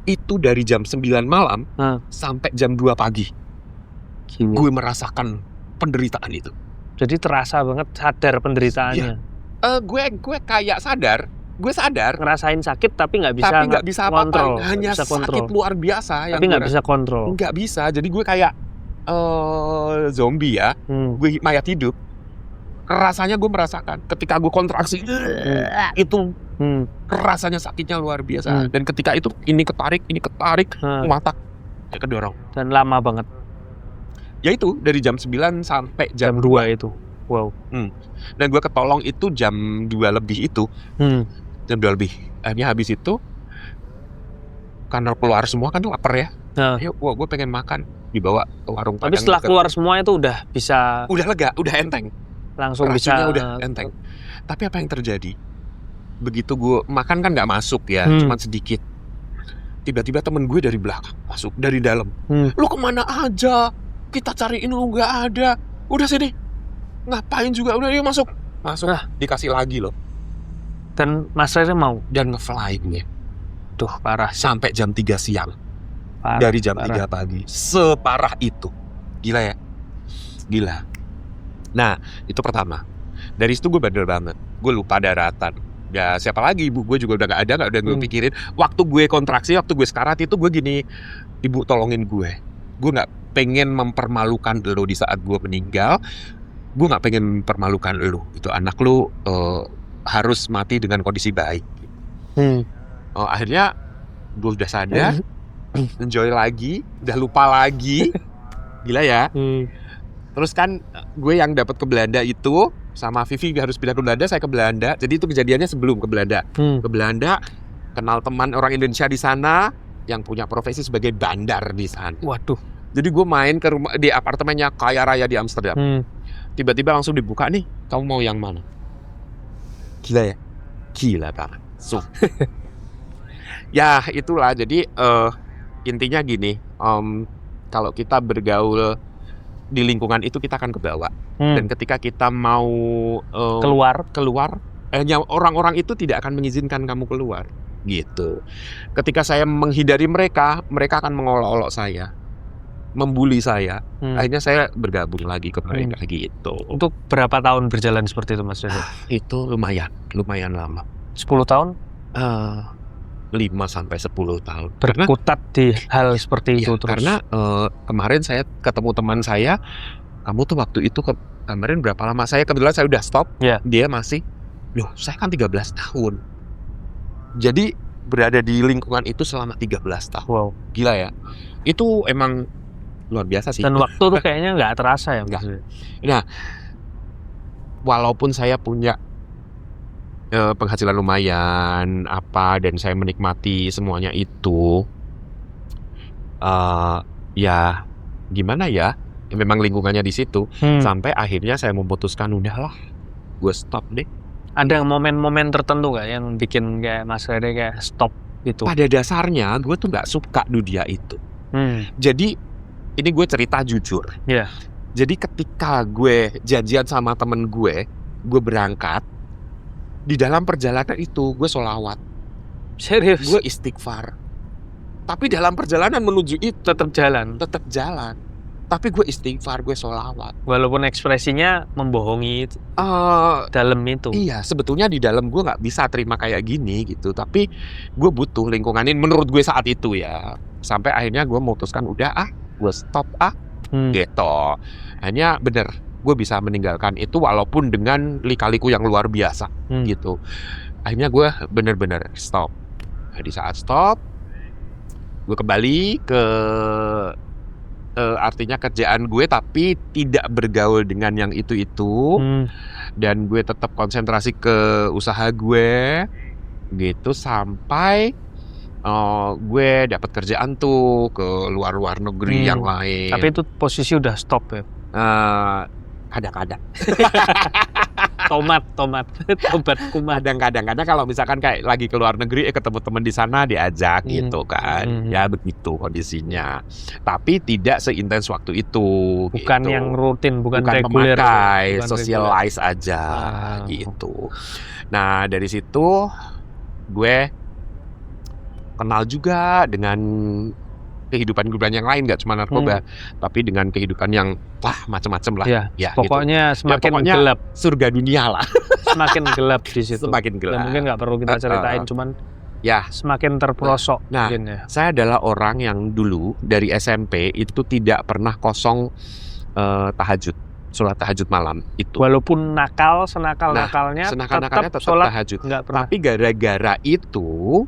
Itu dari jam 9 malam sampai jam 2 pagi. Gila. Gue merasakan penderitaan itu. Jadi terasa banget sadar penderitaannya. Ya. Gue kayak sadar. Gue sadar. Ngerasain sakit tapi nggak bisa. Tapi nggak bisa kontrol. apa-apa. Hanya bisa sakit luar biasa. Tapi nggak bisa kontrol. Nggak bisa. Jadi gue kayak zombie ya. Gue mayat hidup. Rasanya gue merasakan. Ketika gue kontraksi itu rasanya sakitnya luar biasa. Dan ketika itu ini ketarik mata kedorong. Dan lama banget. Ya itu dari jam 9 sampai jam 2 itu. Wow. Dan gue ketolong itu jam 2 lebih itu. Jam 2 lebih. Akhirnya habis itu karena keluar semua kan lapar ya. Wah gue pengen makan. Dibawa ke warung Padang. Tapi setelah keluar semua itu udah bisa. Udah lega, udah enteng. Langsung racunnya bisa udah enteng. Tapi apa yang terjadi? Begitu gue makan kan nggak masuk ya, cuma sedikit. Tiba-tiba temen gue dari belakang masuk dari dalam. Lu kemana aja? Kita cariin lu nggak ada. Udah sini. Ngapain juga? Udah dia masuk. Dikasih lagi loh. Dan Mas Rere mau? Dan nge-fly gue. Tuh parah. Sampai jam 3 siang. Parah, dari jam 3 pagi. Separah itu. Gila ya? Gila. Nah, itu pertama. Dari situ gue bandel banget. Gue lupa daratan. Ya siapa lagi, ibu gue juga udah gak ada, gak udah gue pikirin. Waktu gue kontraksi, waktu gue sekarat itu gue gini, ibu tolongin gue. Gue gak pengen mempermalukan lo di saat gue meninggal. Gue gak pengen mempermalukan lo. Itu anak lo harus mati dengan kondisi baik. Akhirnya gue udah sadar, enjoy lagi, udah lupa lagi. Gila ya. Terus kan gue yang dapat ke Belanda itu sama Vivi harus pindah ke Belanda, saya ke Belanda. Jadi itu kejadiannya sebelum ke Belanda. Ke Belanda, kenal teman orang Indonesia di sana yang punya profesi sebagai bandar di sana. Waduh. Jadi gue main ke rumah di apartemennya kaya raya di Amsterdam. Tiba-tiba langsung dibuka nih, kamu mau yang mana? Gila ya? Gila banget. Ya itulah. Jadi intinya gini, kalau kita bergaul di lingkungan itu kita akan kebawa. Dan ketika kita mau keluar, orang-orang itu tidak akan mengizinkan kamu keluar gitu. Ketika saya menghindari mereka, mereka akan mengolok-olok saya, membuli saya. Akhirnya saya bergabung lagi ke mereka gitu. Untuk berapa tahun berjalan seperti itu Mas Dodo? Itu lumayan lama. 10 tahun? 5-10 tahun. Berkutat di hal seperti itu terus. Karena kemarin saya ketemu teman saya, kamu tuh waktu itu kemarin berapa lama? Saya kebetulan saya udah stop, dia masih, loh saya kan 13 tahun. Jadi berada di lingkungan itu selama 13 tahun. Wow. Gila ya. Itu emang luar biasa sih. Dan waktu tuh kayaknya nggak terasa ya. Nah, walaupun saya punya penghasilan lumayan dan saya menikmati semuanya itu, ya gimana ya, memang lingkungannya di situ. Sampai akhirnya saya memutuskan udahlah, gue stop deh. Ada momen-momen tertentu nggak yang bikin kayak Mas Rede kayak stop gitu? Pada dasarnya gue tuh nggak suka dunia itu. Jadi ini gue cerita jujur. Jadi ketika gue janjian sama temen gue berangkat. Di dalam perjalanan itu gue sholawat. Serius? Gue istighfar. Tapi dalam perjalanan menuju itu tetap jalan. Tapi gue istighfar, gue sholawat. Walaupun ekspresinya membohongi dalam itu. Iya, sebetulnya di dalam gue nggak bisa terima kayak gini gitu. Tapi gue butuh lingkungan ini menurut gue saat itu ya. Sampai akhirnya gue memutuskan udah gue stop gitu. Hanya bener. Gue bisa meninggalkan itu walaupun dengan lika-liku yang luar biasa gitu. Akhirnya gue bener-bener stop. Nah, di saat stop, gue kembali ke artinya kerjaan gue tapi tidak bergaul dengan yang itu-itu. Dan gue tetap konsentrasi ke usaha gue gitu sampai gue dapat kerjaan tuh ke luar negeri yang lain. Tapi itu posisi udah stop ya? Kadang-kadang. Tobat kumat. Kadang-kadang kalau misalkan kayak lagi ke luar negeri ketemu teman di sana diajak gitu kan. Ya begitu kondisinya. Tapi tidak seintens waktu itu. Bukan gitu. Yang rutin, bukan reguler. Memakai, socialize aja gitu. Nah, dari situ gue kenal juga dengan kehidupan yang lain, gak cuma narkoba, tapi dengan kehidupan yang macam-macam lah. Ya pokoknya gitu. Semakin gelap. Surga dunia lah. Semakin gelap di situ. Semakin gelap. Dan mungkin nggak perlu kita ceritain, cuman semakin terpelosok. Nah, saya adalah orang yang dulu dari SMP itu tidak pernah kosong tahajud, sholat tahajud malam itu. Walaupun senakal-nakalnya tetap sholat tahajud. Tapi gara-gara itu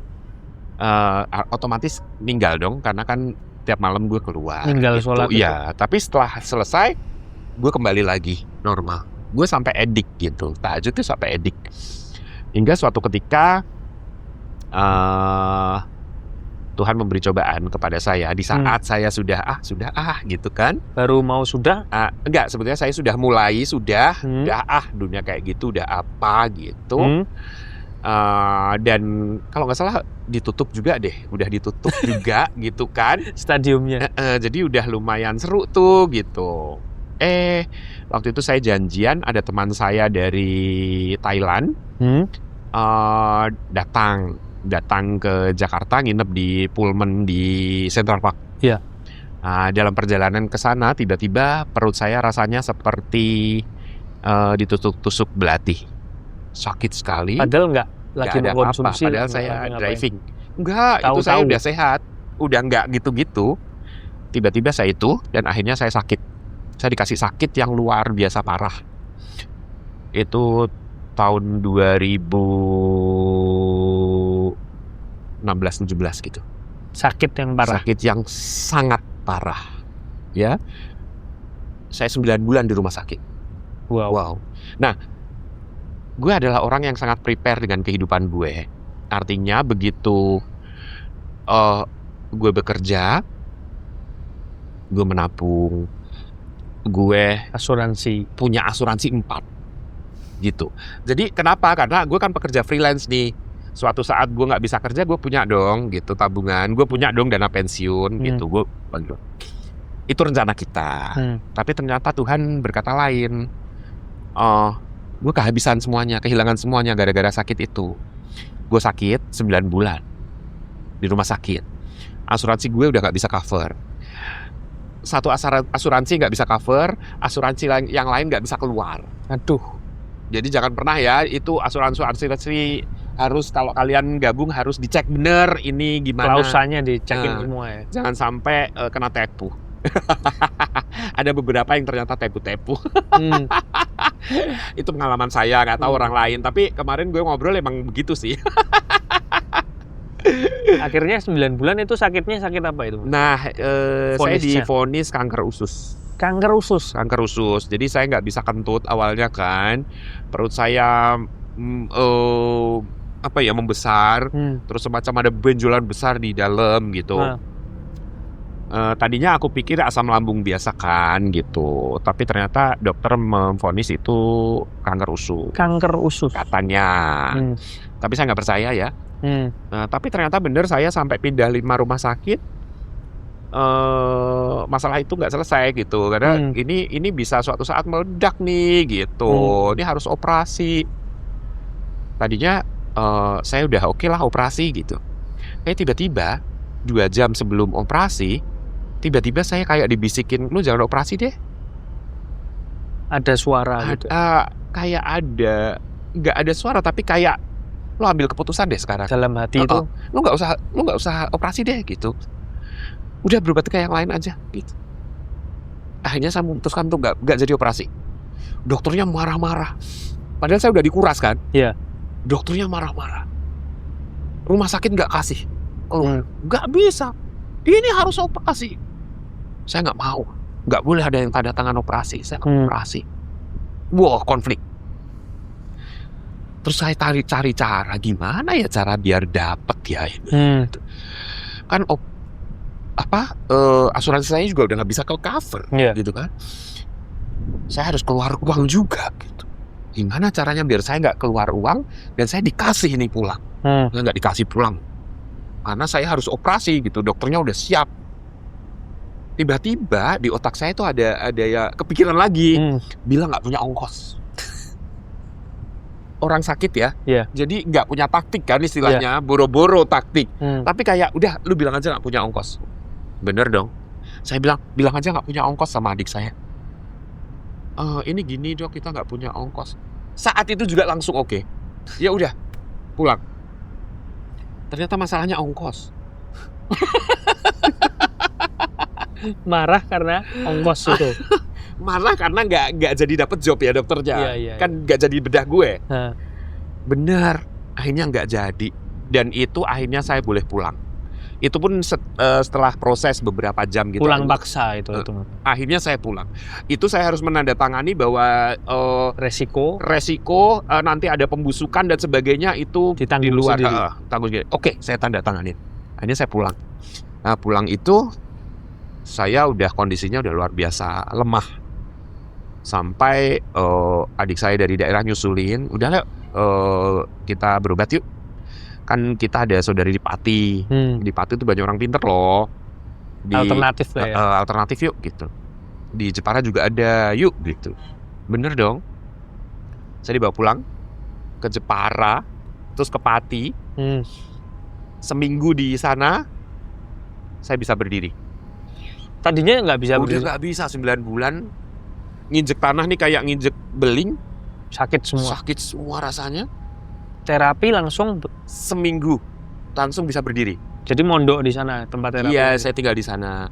otomatis ninggal dong, karena kan tiap malam gue keluar. Ninggal gitu. sholat. Iya, tapi setelah selesai gue kembali lagi normal. Gue sampai edik gitu, tahajud itu sampai edik. Hingga suatu ketika Tuhan memberi cobaan kepada saya di saat saya sudah gitu kan. Baru mau sudah? Enggak, sebetulnya saya sudah mulai dunia kayak gitu udah apa gitu. Dan kalau nggak salah ditutup juga deh, udah ditutup juga gitu kan stadiumnya. Jadi udah lumayan seru tuh gitu. Waktu itu saya janjian, ada teman saya dari Thailand datang ke Jakarta, nginep di Pullman di Central Park. Iya. Dalam perjalanan ke sana tiba-tiba perut saya rasanya seperti ditusuk-tusuk belati. Sakit sekali. Padahal nggak lagi Nggak ada mengkonsumsi. apa-apa, padahal nggak saya lagi ngapain. driving. Enggak, itu saya Tahu-tahu. udah sehat. Udah nggak gitu-gitu. Tiba-tiba saya itu, dan akhirnya saya sakit. Saya dikasih sakit yang luar biasa parah. Itu tahun 2016-17 gitu. Sakit yang parah. Sakit yang sangat parah. Ya. Saya 9 bulan di rumah sakit. Wow. Nah, gue adalah orang yang sangat prepare dengan kehidupan gue. Artinya begitu gue bekerja, gue menabung, gue Asuransi. punya asuransi 4 gitu. Jadi kenapa? Karena gue kan pekerja freelance nih. Suatu saat gue nggak bisa kerja, gue punya dong gitu tabungan, gue punya dong dana pensiun gitu. Itu rencana kita. Tapi ternyata Tuhan berkata lain. Gue kehabisan semuanya, kehilangan semuanya gara-gara sakit itu. Gue sakit 9 bulan di rumah sakit. Asuransi gue udah nggak bisa cover. Satu asuransi nggak bisa cover, asuransi yang lain nggak bisa keluar. Aduh. Jadi jangan pernah ya, itu asuransi harus kalau kalian gabung harus dicek bener ini gimana. Klausanya dicekin Nah. semua ya. Jangan sampai kena tepu. Ada beberapa yang ternyata tepu-tepu. Itu pengalaman saya, nggak tahu orang lain. Tapi kemarin gue ngobrol emang begitu sih. Akhirnya 9 bulan itu sakitnya sakit apa itu? Nah, saya Vonisnya? divonis kanker usus. Kanker usus. Kanker usus. Jadi saya nggak bisa kentut awalnya kan. Perut saya membesar. Terus semacam ada benjolan besar di dalam gitu. Tadinya aku pikir asam lambung biasa kan gitu. Tapi ternyata dokter memvonis itu kanker usus. Kanker usus. Katanya. Tapi saya nggak percaya ya. Tapi ternyata bener saya sampai pindah 5 rumah sakit. Masalah itu nggak selesai gitu. Karena ini bisa suatu saat meledak nih gitu. Ini harus operasi. Tadinya saya udah oke lah operasi gitu. Tiba-tiba 2 jam sebelum operasi, tiba-tiba saya kayak dibisikin, lu jangan operasi deh. Ada suara gitu. Kayak ada, nggak ada suara tapi kayak lo ambil keputusan deh sekarang. Dalam hati itu. Lu nggak usah operasi deh gitu. Udah berobat kayak yang lain aja gitu. Akhirnya saya memutuskan untuk nggak jadi operasi. Dokternya marah-marah. Padahal saya udah dikuras kan. Iya. Dokternya marah-marah. Rumah sakit nggak kasih. Nggak bisa. Ini harus operasi. Saya nggak mau. Nggak boleh ada yang tanda tangan operasi. Saya nggak operasi. Wah, konflik. Terus saya cari cara gimana ya cara biar dapet ya ini. Kan asuransi saya juga udah nggak bisa cover gitu kan. Saya harus keluar uang juga gitu. Gimana caranya biar saya nggak keluar uang dan saya dikasih ini pulang. Nggak dikasih pulang karena saya harus operasi gitu. Dokternya udah siap. Tiba-tiba di otak saya tuh ada ya kepikiran lagi. Bilang nggak punya ongkos. Orang sakit ya, jadi nggak punya taktik kan istilahnya, boro-boro taktik. Tapi kayak udah, lu bilang aja nggak punya ongkos. Bener dong. Saya bilang aja nggak punya ongkos sama adik saya. Ini gini dok, kita nggak punya ongkos. Saat itu juga langsung oke. Ya udah, pulang. Ternyata masalahnya ongkos. Marah karena ongkos itu. Malah karena nggak jadi dapet job ya dokternya. Kan nggak jadi bedah gue. Bener, akhirnya nggak jadi. Dan itu akhirnya saya boleh pulang. Itu pun setelah proses beberapa jam gitu. Pulang paksa itu. Akhirnya saya pulang. Itu saya harus menandatangani bahwa resiko nanti ada pembusukan dan sebagainya itu ditanggung di luar. sendiri. Tanggung sendiri. Oke, saya tanda tanganin. Akhirnya saya pulang. Nah, pulang itu saya udah kondisinya udah luar biasa lemah. Sampai adik saya dari daerah nyusulin, udah kita berobat yuk. Kan kita ada saudari di Pati. Di Pati itu banyak orang pinter loh. Alternatif lah ya. Alternatif yuk gitu. Di Jepara juga ada yuk gitu. Bener dong. Saya dibawa pulang ke Jepara, terus ke Pati. Seminggu di sana, saya bisa berdiri. Tadinya nggak bisa Udah berdiri. nggak bisa 9 bulan. nginjek tanah nih kayak nginjek beling, Sakit semua. sakit semua rasanya. Terapi langsung, Seminggu langsung bisa berdiri. jadi mondok di sana tempat terapi. Iya, saya tinggal di sana.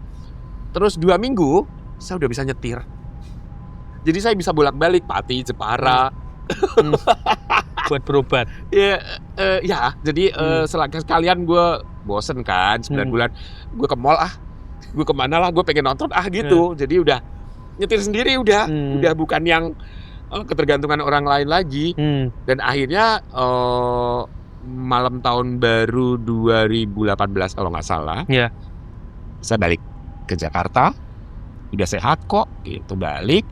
Terus 2 minggu saya udah bisa nyetir. Jadi saya bisa bolak-balik Pati, Jepara. Buat berobat. Ya, jadi sekalian gue bosen kan 9 bulan. Gue ke mall gue kemana lah, gue pengen nonton gitu. Jadi udah nyetir sendiri udah bukan yang ketergantungan orang lain lagi. Dan akhirnya malam tahun baru 2018 kalau nggak salah, Iya. saya balik ke Jakarta, udah sehat kok, gitu balik.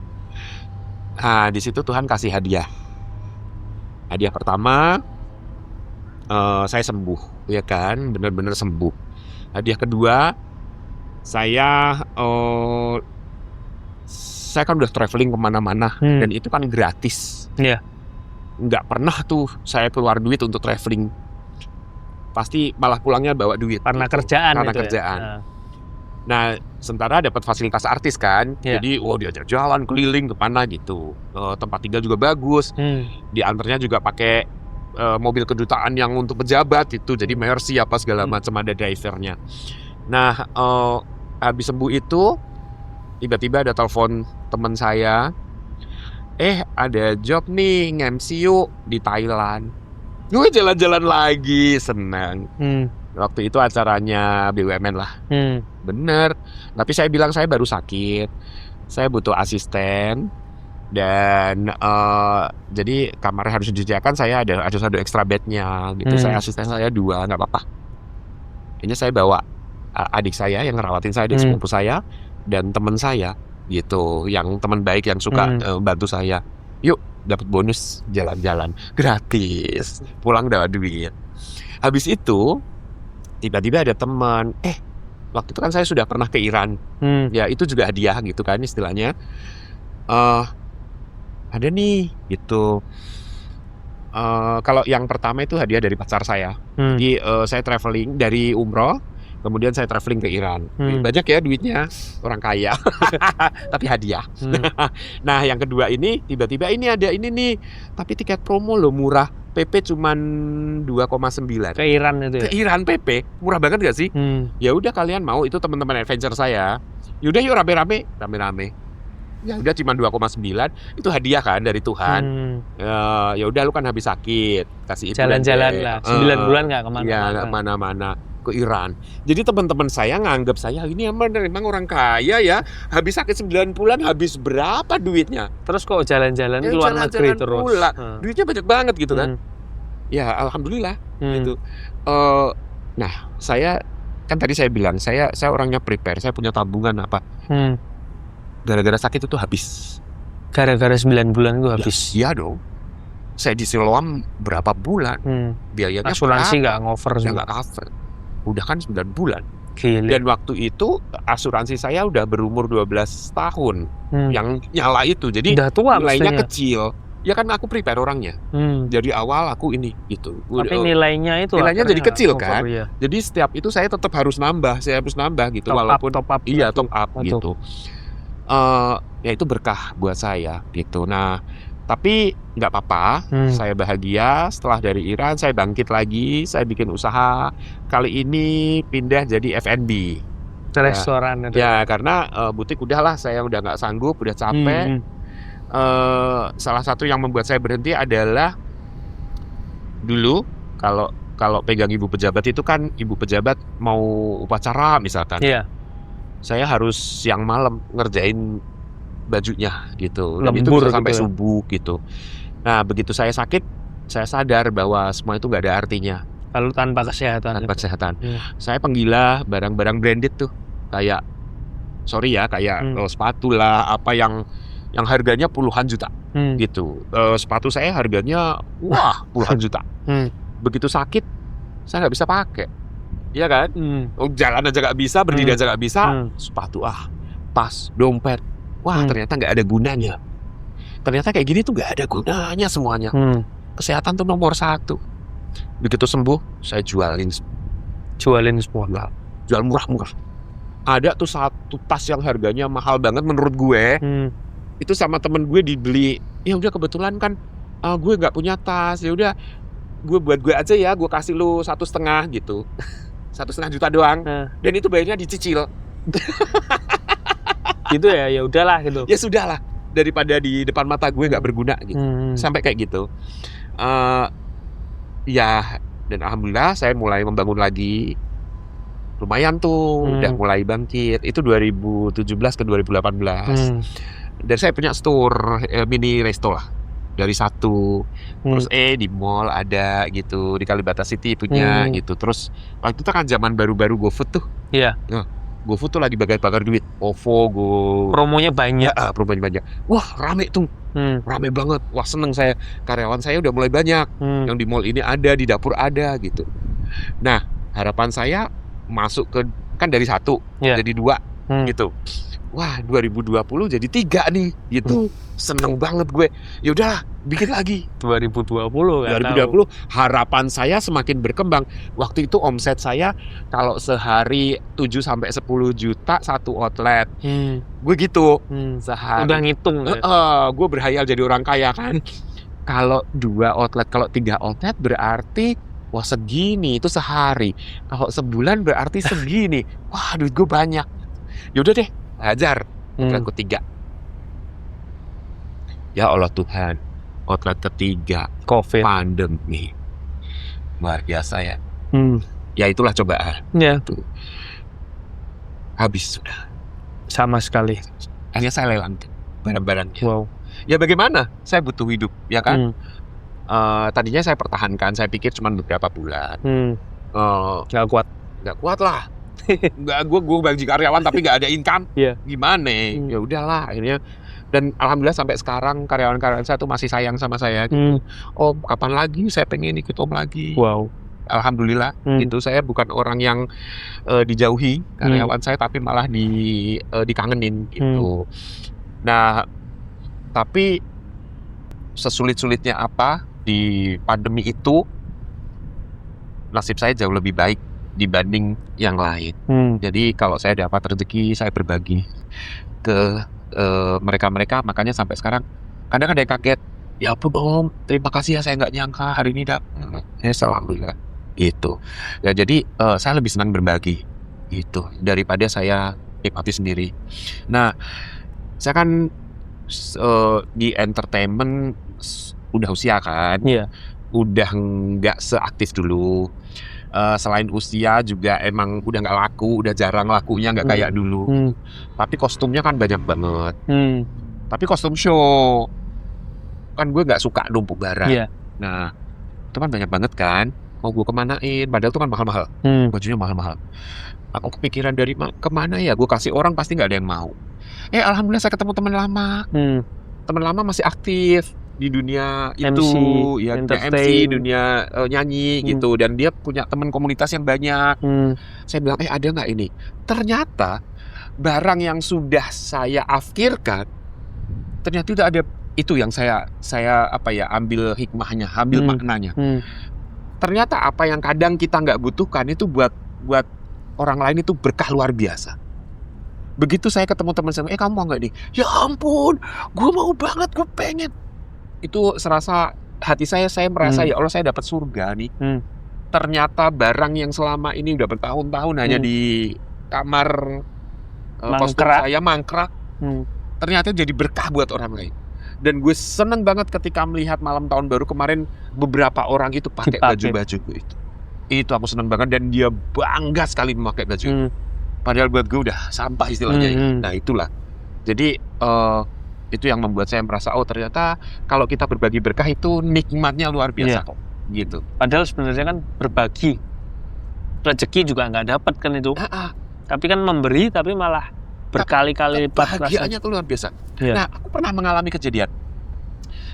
Nah di situ Tuhan kasih hadiah. Hadiah pertama, saya sembuh, ya kan, benar-benar sembuh. Hadiah kedua, saya kan udah traveling kemana-mana dan itu kan gratis. Iya. Nggak pernah tuh saya keluar duit untuk traveling. Pasti malah pulangnya bawa duit. Karena gitu. kerjaan. Karena itu kerjaan. Ya. Nah, sementara dapat fasilitas artis kan. Iya. Jadi, diajak jalan keliling kemana gitu. Tempat tinggal juga bagus. Diantarnya juga pakai mobil kedutaan yang untuk pejabat itu. Jadi Mercy apa segala macam, ada drivernya. Nah, habis sembuh itu tiba-tiba ada telepon teman saya. Ada job nih, nge-MC yuk di Thailand. Gue jalan-jalan lagi, senang. Waktu itu acaranya BUMN lah. Bener. Tapi saya bilang saya baru sakit, saya butuh asisten. Dan jadi kamarnya harus disediakan, saya harus ada extra bednya gitu. Saya asisten saya 2, nggak apa-apa. Ini saya bawa adik saya yang ngerawatin saya, adik sepupu saya, dan teman saya gitu, yang teman baik yang suka bantu saya. Yuk, dapat bonus jalan-jalan gratis, pulang dapat duit. Habis itu tiba-tiba ada teman, waktu itu kan saya sudah pernah ke Iran. Ya itu juga hadiah gitu kan istilahnya. Ada nih gitu. Kalau yang pertama itu hadiah dari pacar saya. Jadi saya traveling dari umroh, kemudian saya traveling ke Iran. Banyak ya duitnya, orang kaya. Tapi hadiah. Nah yang kedua ini tiba-tiba ini ada ini nih, tapi tiket promo loh murah. PP cuman 2,9. Ke Iran itu ya? Ke Iran PP, murah banget gak sih? Ya udah kalian mau, itu teman-teman adventure saya. Yaudah yuk rame-rame. Ya udah cuma 2,9, itu hadiah kan dari Tuhan. Ya udah lu kan habis sakit, kasih ibu jalan-jalan lah. 9 bulan nggak kemana-mana. Ya nggak kemana-mana, ke Iran. Jadi teman-teman saya nganggap saya ini emang orang kaya ya. Habis sakit 9 bulan habis berapa duitnya? Terus kok jalan-jalan ke luar negeri terus? Pula. Duitnya banyak banget gitu kan? Ya alhamdulillah gitu. Nah saya kan tadi saya bilang saya orangnya prepare, saya punya tabungan apa. Gara-gara sakit itu habis. Gara-gara 9 bulan itu habis? Iya dong. Saya di Siloam berapa bulan? Biayanya asuransi nggak ngover ya nggak cover. Udah kan 9 bulan. Gila. Dan waktu itu asuransi saya udah berumur 12 tahun yang nyala itu. Jadi udah tua nilainya mestinya. kecil. Ya kan aku prepare orangnya. Dari awal aku ini gitu. Tapi nilainya itu nilainya jadi kecil kan. Ya. Jadi setiap itu saya tetap harus nambah. Saya harus nambah gitu. Top walaupun up. Iya top up gitu. Ya itu berkah buat saya gitu. Nah tapi nggak apa-apa, saya bahagia. Setelah dari Iran saya bangkit lagi, saya bikin usaha. Kali ini pindah jadi F&B, restoran. Ya karena butik udahlah, saya udah nggak sanggup, udah capek. Salah satu yang membuat saya berhenti adalah dulu kalau pegang ibu pejabat itu kan, ibu pejabat mau upacara misalkan. Iya. Saya harus siang malam ngerjain bajunya gitu. Dan itu Lembur bisa sampai gitu ya? subuh gitu. Nah begitu saya sakit, saya sadar bahwa semua itu nggak ada artinya Lalu tanpa kesehatan. tanpa kesehatan. Saya penggila barang-barang branded tuh, kayak sepatu lah, apa yang harganya puluhan juta gitu. Sepatu saya harganya puluhan juta. Begitu sakit saya nggak bisa pakai, iya kan? Jalan aja nggak bisa, berdiri aja nggak bisa. Sepatu tas, dompet, ternyata nggak ada gunanya. Ternyata kayak gini tuh nggak ada gunanya semuanya. Kesehatan tuh nomor 1. Begitu sembuh saya jualin semua. Jual murah-murah. Ada tuh satu tas yang harganya mahal banget menurut gue, Itu sama temen gue dibeli. Ya udah kebetulan kan gue nggak punya tas. Ya udah gue buat gue aja ya. Gue kasih lu 1,5 gitu. 1,5 juta doang. Dan itu bayarnya dicicil. Gitu ya udahlah gitu. Ya sudahlah, daripada di depan mata gue nggak berguna gitu. Sampai kayak gitu. Ya, dan alhamdulillah saya mulai membangun lagi. Lumayan tuh, udah mulai bangkit. Itu 2017 ke 2018. Dan saya punya store mini resto lah. Dari satu. Terus di mall ada gitu, di Kalibata City punya gitu. Terus waktu itu kan zaman baru-baru GoFood tuh. Iya. GoFood tuh lagi bakar duit. OVO, Promonya banyak. promonya banyak. Wah, rame tuh. Rame banget. Wah, seneng saya. Karyawan saya udah mulai banyak. Yang di mall ini ada, di dapur ada gitu. Nah, harapan saya masuk ke, kan dari 1 jadi 2 gitu. Wah, 2020 jadi 3 nih gitu. Seneng banget gue. Ya udah, bikin lagi. 2020 kan. 2020 harapan saya semakin berkembang. Waktu itu omset saya kalau sehari 7 sampai 10 juta satu outlet. Gue gitu. Sehari. Udah ngitung. Gue berhayal jadi orang kaya kan. Kalau 2 outlet, kalau 3 outlet berarti wah segini itu sehari. Kalau sebulan berarti segini. Wah, duit gue banyak. Yaudah deh, hajar. Outlet ketiga. Ya Allah Tuhan, outlet ketiga, COVID, pandemi, luar biasa ya. Ya itulah cobaan. Ya. Habis sudah. Sama sekali. Akhirnya saya lelang barang-barangnya. Wow. Ya bagaimana? Saya butuh hidup, ya kan? Tadinya saya pertahankan, saya pikir cuma beberapa bulan. Gak kuat. Nggak kuat lah. Gue bagi karyawan tapi nggak ada income. Gimana? Ya udahlah akhirnya. Dan alhamdulillah sampai sekarang karyawan-karyawan saya tuh masih sayang sama saya gitu. Om, kapan lagi saya pengen ikut Om lagi. Wow. Alhamdulillah itu saya bukan orang yang dijauhi karyawan saya, tapi malah dikangenin gitu. Nah, tapi sesulit-sulitnya apa di pandemi itu, nasib saya jauh lebih baik dibanding yang lain. Jadi kalau saya dapat rezeki, saya berbagi ke mereka-mereka. Makanya sampai sekarang kadang ada yang kaget, ya ampun Om, terima kasih ya, saya nggak nyangka hari ini ya alhamdulillah gitu ya. Jadi saya lebih senang berbagi gitu daripada saya nikmati sendiri. Nah, saya kan di entertainment udah usia kan, udah nggak seaktif dulu. Selain usia juga emang udah nggak laku, udah jarang lakunya, nggak kayak dulu. Tapi kostumnya kan banyak banget. Tapi kostum show kan gue nggak suka numpuk barang. Nah, itu kan banyak banget kan. Mau gue kemanain? Padahal itu kan mahal-mahal. Bajunya mahal-mahal. Aku kepikiran dari kemana ya? Gue kasih orang pasti nggak ada yang mau. Alhamdulillah saya ketemu teman lama. Teman lama masih aktif di dunia itu, ya dunia MC, dunia nyanyi gitu, dan dia punya teman komunitas yang banyak. Saya bilang, ada nggak ini? Ternyata barang yang sudah saya afkirkan, ternyata tidak ada itu yang saya ambil hikmahnya, ambil maknanya. Ternyata apa yang kadang kita nggak butuhkan itu buat orang lain itu berkah luar biasa. Begitu saya ketemu teman saya, kamu mau nggak nih? Ya ampun, gue mau banget, gue pengen. Itu serasa hati saya merasa ya Allah, saya dapat surga nih. Ternyata barang yang selama ini udah bertahun-tahun hanya di kamar kostum saya mangkrak, ternyata jadi berkah buat orang lain. Dan gue seneng banget ketika melihat malam tahun baru kemarin beberapa orang itu pakai baju-baju itu. Itu aku seneng banget, dan dia bangga sekali memakai baju itu. Padahal buat gue udah sampah istilahnya. Nah itulah. Jadi itu yang membuat saya merasa, ternyata kalau kita berbagi berkah itu nikmatnya luar biasa kok. Gitu. Padahal sebenarnya kan berbagi rezeki juga nggak dapat kan itu. Tapi kan memberi, tapi malah berkali-kali lipat. Bahagianya tuh luar biasa. Nah, aku pernah mengalami kejadian.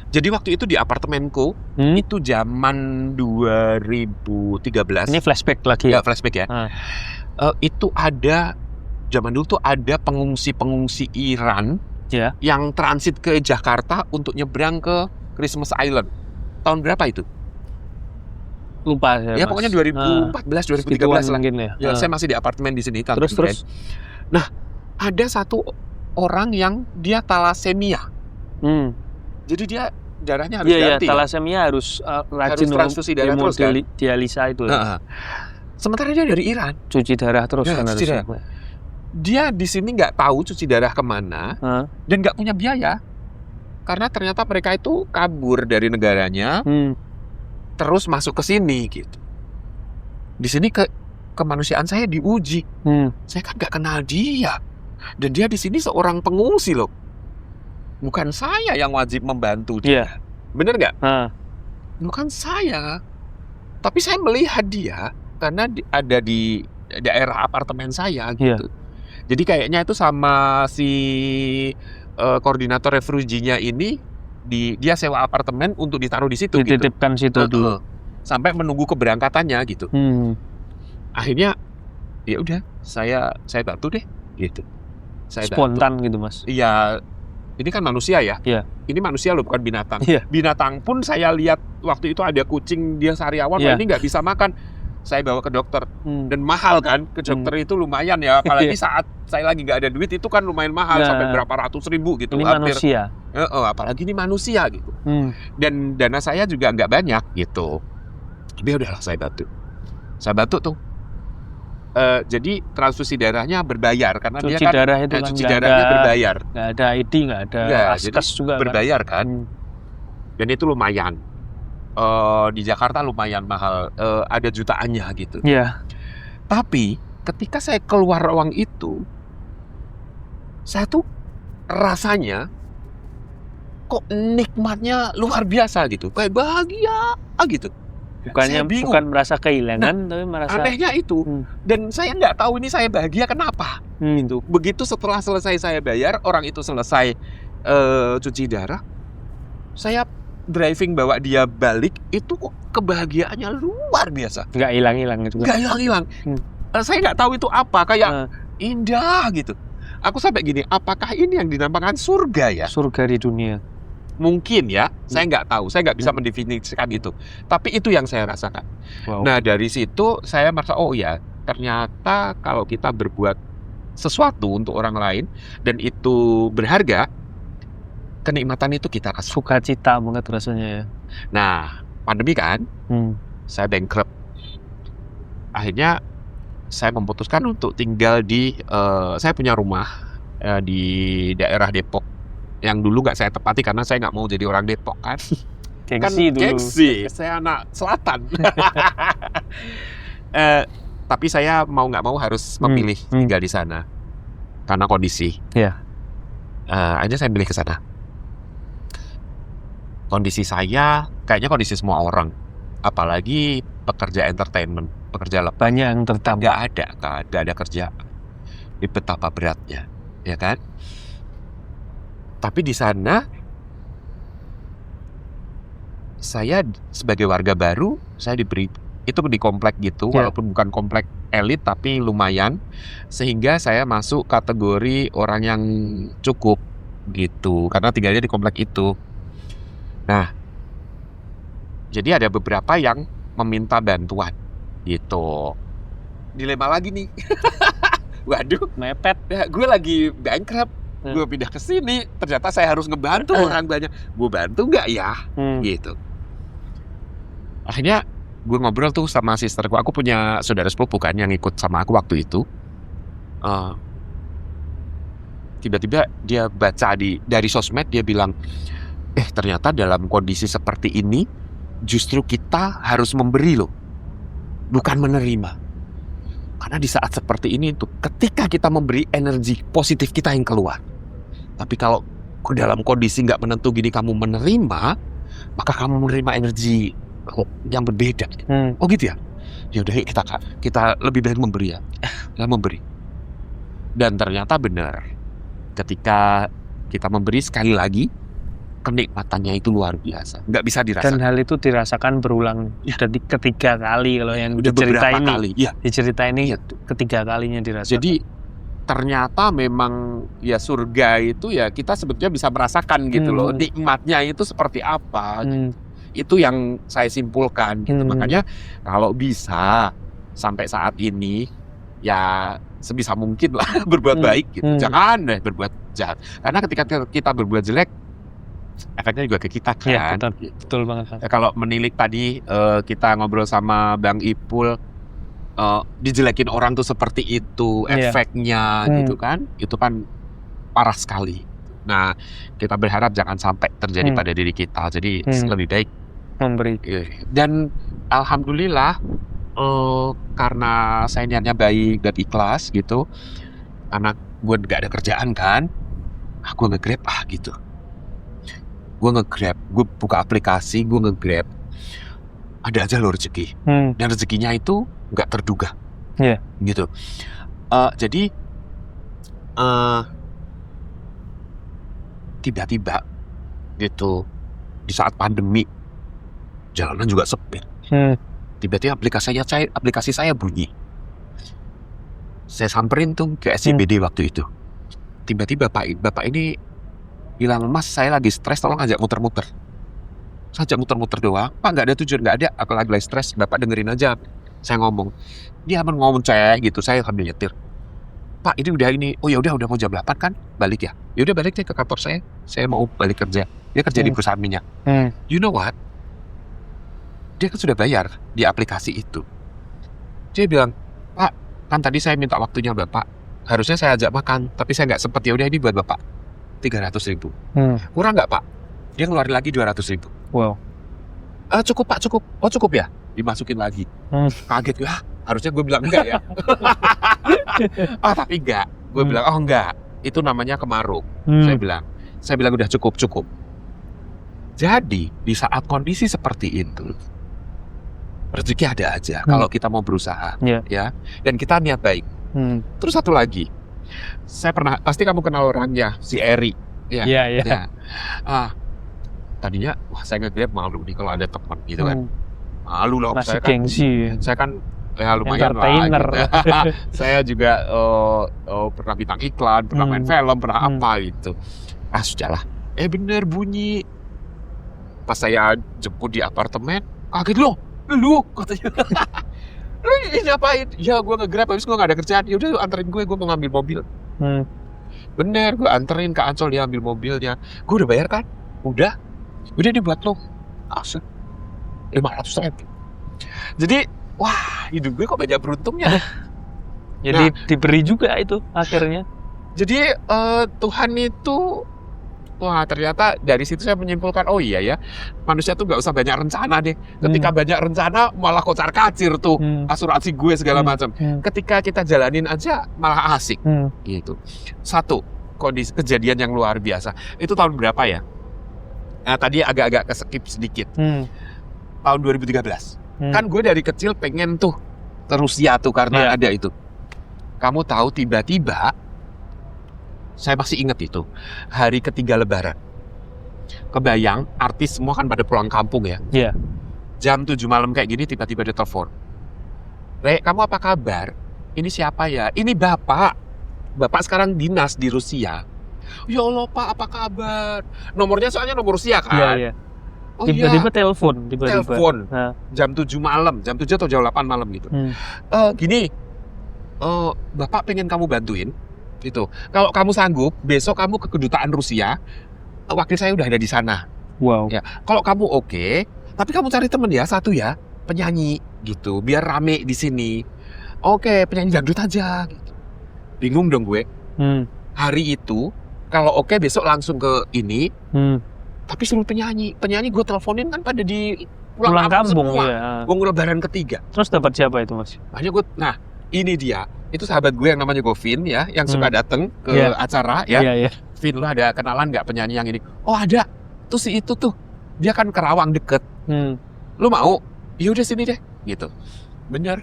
Jadi waktu itu di apartemenku, itu zaman 2013. Ini flashback lagi. Ya, flashback ya. Itu ada, zaman dulu tuh ada pengungsi Iran yang transit ke Jakarta untuk nyebrang ke Christmas Island. Tahun berapa itu? Lupa saya. Ya pokoknya 2014, 2013 lah. Mungkin ya. Saya masih di apartemen di sini. Terus. Nah, ada satu orang yang dia talasemia. Jadi dia darahnya harus Iya, ganti. talasemia harus rajin transfusi darah terus kan? dialisa itu. Sementara dia dari Iran. Cuci darah terus Ya, kan cuci harusnya. darah. Dia di sini nggak tahu cuci darah kemana dan nggak punya biaya karena ternyata mereka itu kabur dari negaranya terus masuk ke sini gitu. Di sini kemanusiaan saya diuji. Saya kan nggak kenal dia dan dia di sini seorang pengungsi loh. Bukan saya yang wajib membantu dia. Bener nggak? Bukan saya. Tapi saya melihat dia karena ada di daerah apartemen saya gitu. Jadi kayaknya itu sama si koordinator refuginya ini dia sewa apartemen untuk ditaruh di situ Dititipkan situ dulu. sampai menunggu keberangkatannya gitu. Akhirnya ya udah saya bantu deh gitu. Saya Spontan gitu, Mas. Iya, ini kan manusia ya. Iya. Ini manusia loh, bukan binatang. Iya. Binatang pun saya lihat waktu itu ada kucing dia sariawan, Iya. ini nggak bisa makan. Saya bawa ke dokter dan mahal kan, ke dokter itu lumayan ya. Apalagi saat saya lagi nggak ada duit itu kan lumayan mahal sampai berapa ratus ribu gitu. Ini hampir, manusia. apalagi ini manusia gitu. Dan dana saya juga nggak banyak gitu. Tapi udahlah saya bantu tuh. Jadi transfusi darahnya berbayar karena Cuci dia kan darah itu kan cuci nggak darahnya ada- berbayar. Nggak ada ID, nggak ada Jadi askes juga kan. berbayar kan. Dan itu lumayan. Di Jakarta lumayan mahal. Ada jutaannya gitu. Iya. Tapi ketika saya keluar uang itu, saya tuh rasanya kok nikmatnya luar biasa gitu. Kayak bahagia gitu. Saya bingung. Bukan merasa kehilangan, tapi merasa Anehnya itu. Dan saya nggak tahu ini saya bahagia kenapa. Gitu. Begitu setelah selesai saya bayar, orang itu selesai cuci darah, saya driving bawa dia balik, itu kok kebahagiaannya luar biasa. nggak hilang-hilang juga. Nggak hilang-hilang. Saya nggak tahu itu apa, kayak indah gitu. Aku sampai gini, apakah ini yang dinamakan surga ya? Surga di dunia. Mungkin ya, saya nggak tahu, saya nggak bisa mendefinisikan itu. Tapi itu yang saya rasakan. Wow. Nah dari situ saya merasa, oh ya, ternyata kalau kita berbuat sesuatu untuk orang lain dan itu berharga, kenikmatan itu kita rasakan. Sukacita banget rasanya ya. Nah, pandemi kan, saya bankrupt. Akhirnya saya memutuskan untuk tinggal di, saya punya rumah di daerah Depok. Yang dulu nggak saya tepati karena saya nggak mau jadi orang Depok kan. Gengsi dulu. Gengsi, saya anak selatan. Tapi saya mau nggak mau harus memilih tinggal di sana karena kondisi. Iya. Akhirnya saya pilih ke sana. Kondisi saya kayaknya kondisi semua orang, apalagi pekerja entertainment, pekerja lepas. Banyak yang tertambat. Nggak ada kerja. Ini betapa beratnya, ya kan? Tapi di sana saya sebagai warga baru, saya diberi itu di komplek gitu, walaupun bukan komplek elit tapi lumayan, sehingga saya masuk kategori orang yang cukup gitu, karena tinggalnya di komplek itu. Nah, jadi ada beberapa yang meminta bantuan gitu. Dilema lagi nih. Waduh, Mepet. ya, gue lagi bankrupt. Gue pindah ke sini, ternyata saya harus ngebantu orang banyak. Gue bantu nggak ya? Gitu. Akhirnya gue ngobrol tuh sama sisterku. Aku punya saudara sepupu kan yang ikut sama aku waktu itu. Tiba-tiba dia baca dari sosmed, dia bilang, ternyata dalam kondisi seperti ini justru kita harus memberi loh, bukan menerima. Karena di saat seperti ini tuh, ketika kita memberi, energi positif kita yang keluar. Tapi kalau dalam kondisi nggak menentu gini kamu menerima, maka kamu menerima energi yang berbeda. Oh gitu ya? Ya udah kita lebih baik memberi ya. Kita memberi. Dan ternyata benar. Ketika kita memberi sekali lagi, kenikmatannya itu luar biasa, nggak bisa dirasakan. Dan hal itu dirasakan berulang jadi ketiga kali kalau yang udah beberapa kali. Ya. Dicerita ini ketiga kalinya dirasakan. Jadi ternyata memang ya surga itu ya kita sebetulnya bisa merasakan gitu loh, nikmatnya itu seperti apa. Itu yang saya simpulkan gitu. Makanya kalau bisa sampai saat ini ya sebisa mungkin lah berbuat baik gitu. Jangan deh berbuat jahat. Karena ketika kita berbuat jelek, efeknya juga ke kita kan. Iya, Gitu. betul banget. Ya, kalau menilik tadi kita ngobrol sama Bang Ipul, dijelekin orang tuh seperti itu efeknya gitu kan, itu kan parah sekali. Nah, kita berharap jangan sampai terjadi pada diri kita. Jadi lebih baik memberi. Dan alhamdulillah karena saya niatnya baik dan ikhlas gitu, karena gue gak ada kerjaan kan, gue nge-Grab gitu. Gue nge-Grab, gue buka aplikasi, gue nge-Grab, ada aja loh rezeki. Dan rezekinya itu nggak terduga, gitu. Jadi tiba-tiba gitu di saat pandemi, jalanan juga sepi. Tiba-tiba aplikasi saya bunyi. Saya samperin tuh ke SCBD waktu itu. Tiba-tiba bapak ini bilang, "Mas, saya lagi stres, tolong ajak muter-muter." Saya ajak muter-muter doang. "Pak, nggak ada tujuan, nggak ada. Aku lagi stres. Bapak dengerin aja." Saya ngomong. Dia ngomong cek gitu. Saya sambil nyetir. "Pak, ini udah ini. Oh ya udah mau jam 8 kan? Balik ya." "Ya udah balik deh ke kantor saya. Saya mau balik kerja." Dia kerja di perusahaan minyak. You know what? Dia kan sudah bayar di aplikasi itu. Dia bilang, "Pak, kan tadi saya minta waktunya Bapak. Harusnya saya ajak makan, tapi saya nggak sempet. Ya udah ini buat Bapak. 300.000. Kurang nggak Pak?" Dia ngeluarin lagi 200.000. Wow. Cukup Pak, cukup. Oh cukup ya? Dimasukin lagi. Kaget gue, harusnya gue bilang enggak ya. Tapi enggak. Gue bilang, oh enggak. Itu namanya kemaruk. Saya bilang udah cukup. Jadi di saat kondisi seperti itu, rezeki ada aja kalau kita mau berusaha, ya. Dan kita niat baik. Terus satu lagi, saya pasti kamu kenal orangnya, si Eri. Iya. Tadinya, saya nge-Grab malu nih kalau ada teman gitu kan. Malu loh. Masih gengsi. Saya kan ya lumayan lah. Gitu. Saya juga pernah bintang iklan, pernah main film, pernah apa gitu. Sudahlah. Bener bunyi. Pas saya jemput di apartemen, kaget loh. Lu katanya. Lu ini ngapain? Ya gue nge-Grab, habis gue gak ada kerjaan. Ya udah anterin gue mau ngambil mobil. Bener, gue anterin ke Ancol, dia ambil mobilnya. Gue udah bayar kan? Udah ini buat lo. Asik. 500.000. Jadi, wah, hidup gue kok banyak beruntungnya. Jadi diberi juga itu akhirnya. Jadi Tuhan itu, wah ternyata dari situ saya menyimpulkan, oh iya ya, manusia tuh gak usah banyak rencana deh. Ketika banyak rencana malah kocar kacir tuh asuransi gue segala macam. Ketika kita jalanin aja malah asik, gitu. Satu kondisi kejadian yang luar biasa. Itu tahun berapa ya? Tadi agak-agak keskip sedikit. Tahun 2013. Kan gue dari kecil pengen tuh ke Rusia tuh karena ada itu. Kamu tahu tiba-tiba saya masih ingat itu hari ketiga Lebaran. Kebayang artis semua kan pada pulang kampung ya. Iya. Jam 7 malam kayak gini tiba-tiba ada telepon. "Rek, kamu apa kabar? Ini siapa ya?" "Ini Bapak. Bapak sekarang dinas di Rusia." "Ya Allah Pak, apa kabar?" Nomornya soalnya nomor Rusia kan. Iya. Oh tiba-tiba iya. telepon. Jam 7 malam, jam 7 atau jam 8 malam gitu. Gini, Bapak pengen kamu bantuin gitu. Kalau kamu sanggup, besok kamu ke kedutaan Rusia. Wakil saya udah ada di sana. Wow. Ya, kalau kamu oke, tapi kamu cari temen ya, satu ya, penyanyi gitu, biar rame di sini. Oke, penyanyi dangdut aja gitu. Bingung dong gue. Hari itu, kalau oke besok langsung ke ini. Tapi suruh penyanyi gue teleponin kan pada di pulang kampung semua. Ya. Gue Lebaran ketiga. Terus dapat siapa itu Mas? Nah, ini dia. Itu sahabat gue yang namanya Govin ya, yang suka dateng ke acara ya. Iya. Vin, lu ada kenalan nggak penyanyi yang ini? Oh ada. Tuh si itu tuh. Dia kan Kerawang deket. Lu mau? Yaudah sini deh. Gitu. Bener.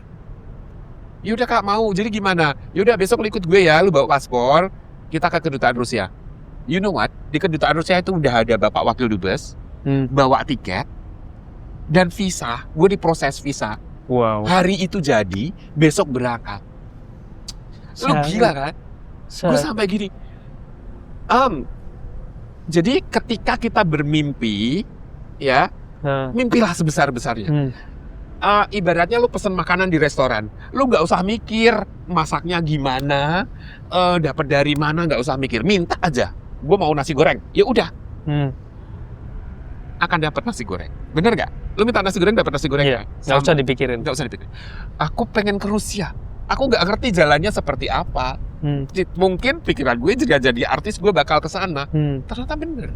Yaudah Kak mau. Jadi gimana? Yaudah besok lu ikut gue ya. Lu bawa paspor. Kita ke kedutaan Rusia. You know what? Di kedutaan Rusia itu udah ada Bapak Wakil Dubes. Bawa tiket. Dan visa. Gue diproses visa. Wow. Hari itu jadi. Besok berangkat. Lu gila kan? Gue sampai gini. Jadi ketika kita bermimpi, ya, mimpilah sebesar-besarnya. Ibaratnya lu pesen makanan di restoran, lu nggak usah mikir masaknya gimana, dapat dari mana, nggak usah mikir, minta aja. Gue mau nasi goreng, ya udah akan dapat nasi goreng. Bener nggak? Lu minta nasi goreng dapat nasi goreng. Iya, nggak usah dipikirin. Nggak usah dipikirin. Aku pengen ke Rusia. Aku nggak ngerti jalannya seperti apa. Mungkin pikiran gue juga jadi artis, gue bakal ke sana. Ternyata bener.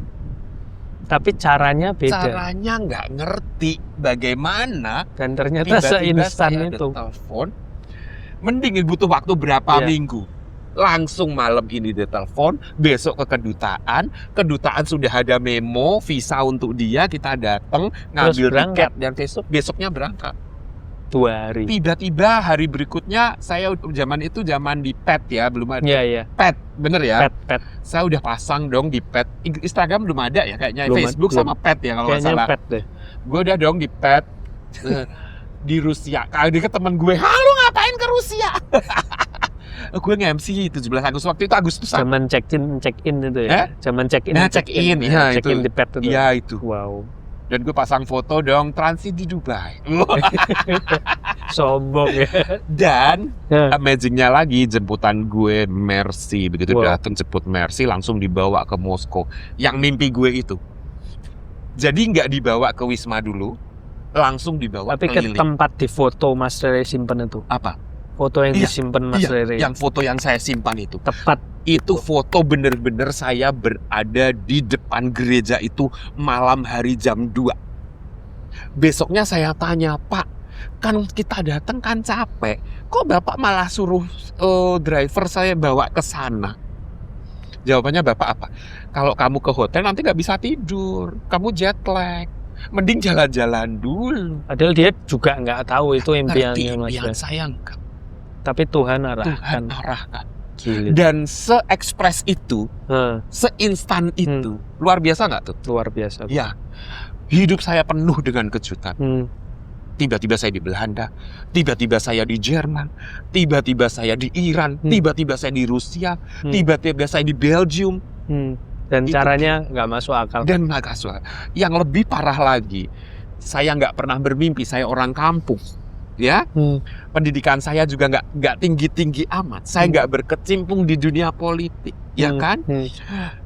Tapi caranya beda. Caranya nggak ngerti bagaimana. Dan ternyata Tiba-tiba seinstan saya itu. ada telepon. Mending butuh waktu berapa Iya. minggu. Langsung malam ini ditelepon, besok ke kedutaan sudah ada memo visa untuk dia, kita datang ngambil berangkat. tiket dan besoknya berangkat. 2 hari. Tiba-tiba hari berikutnya saya zaman di pet ya, belum ada Iya. pet, bener ya? Pet. Saya udah pasang dong di pet. Instagram belum ada ya kayaknya, Belum, Facebook belum. sama pet ya kalau nggak Kayaknya salah. pet deh. Gue udah dong di pet di Rusia. Kali ke teman gue, halo ngapain ke Rusia? Gue nge-MC 17 Agustus, waktu itu Agustusan. Zaman check in itu ya. Zaman check in. Nah, check-in, ya, check in itu. di pet itu. Iya itu. Wow. Dan gue pasang foto dong transit di Dubai. Sombong ya. Dan Ya. amazingnya lagi jemputan gue Mercy, begitu Wow. datang jemput Mercy langsung dibawa ke Moskow. Yang mimpi gue itu. Jadi nggak dibawa ke Wisma dulu, langsung dibawa Tapi ke keliling. tempat di foto Mas Rere simpen itu. Apa? Foto yang Iya, disimpan Mas Rere. Yang foto yang saya simpan itu. Tepat. Itu foto bener-bener saya berada di depan gereja itu malam hari jam 2. Besoknya saya tanya, Pak, kan kita datang kan capek, kok Bapak malah suruh driver saya bawa ke sana? Jawabannya Bapak apa? Kalau kamu ke hotel nanti nggak bisa tidur, kamu jet lag. Mending jalan-jalan dulu. Padahal dia juga nggak tahu itu impiannya Mas Impian Rere. saya enggak. Tapi Tuhan Tuhan arahkan. arahkan. Gila. Dan se-ekspres itu, Hah, seinstan itu, luar biasa nggak tuh? luar biasa. Ya, hidup saya penuh dengan kejutan. Hmm. Tiba-tiba saya di Belanda, tiba-tiba saya di Jerman, tiba-tiba saya di Iran, tiba-tiba saya di Rusia, tiba-tiba saya di Belgium. Dan Itu. caranya nggak masuk akal. Dan Makassar. Yang lebih parah lagi, saya nggak pernah bermimpi, saya orang kampung. Ya, pendidikan saya juga nggak tinggi-tinggi amat. Saya nggak berkecimpung di dunia politik, ya kan?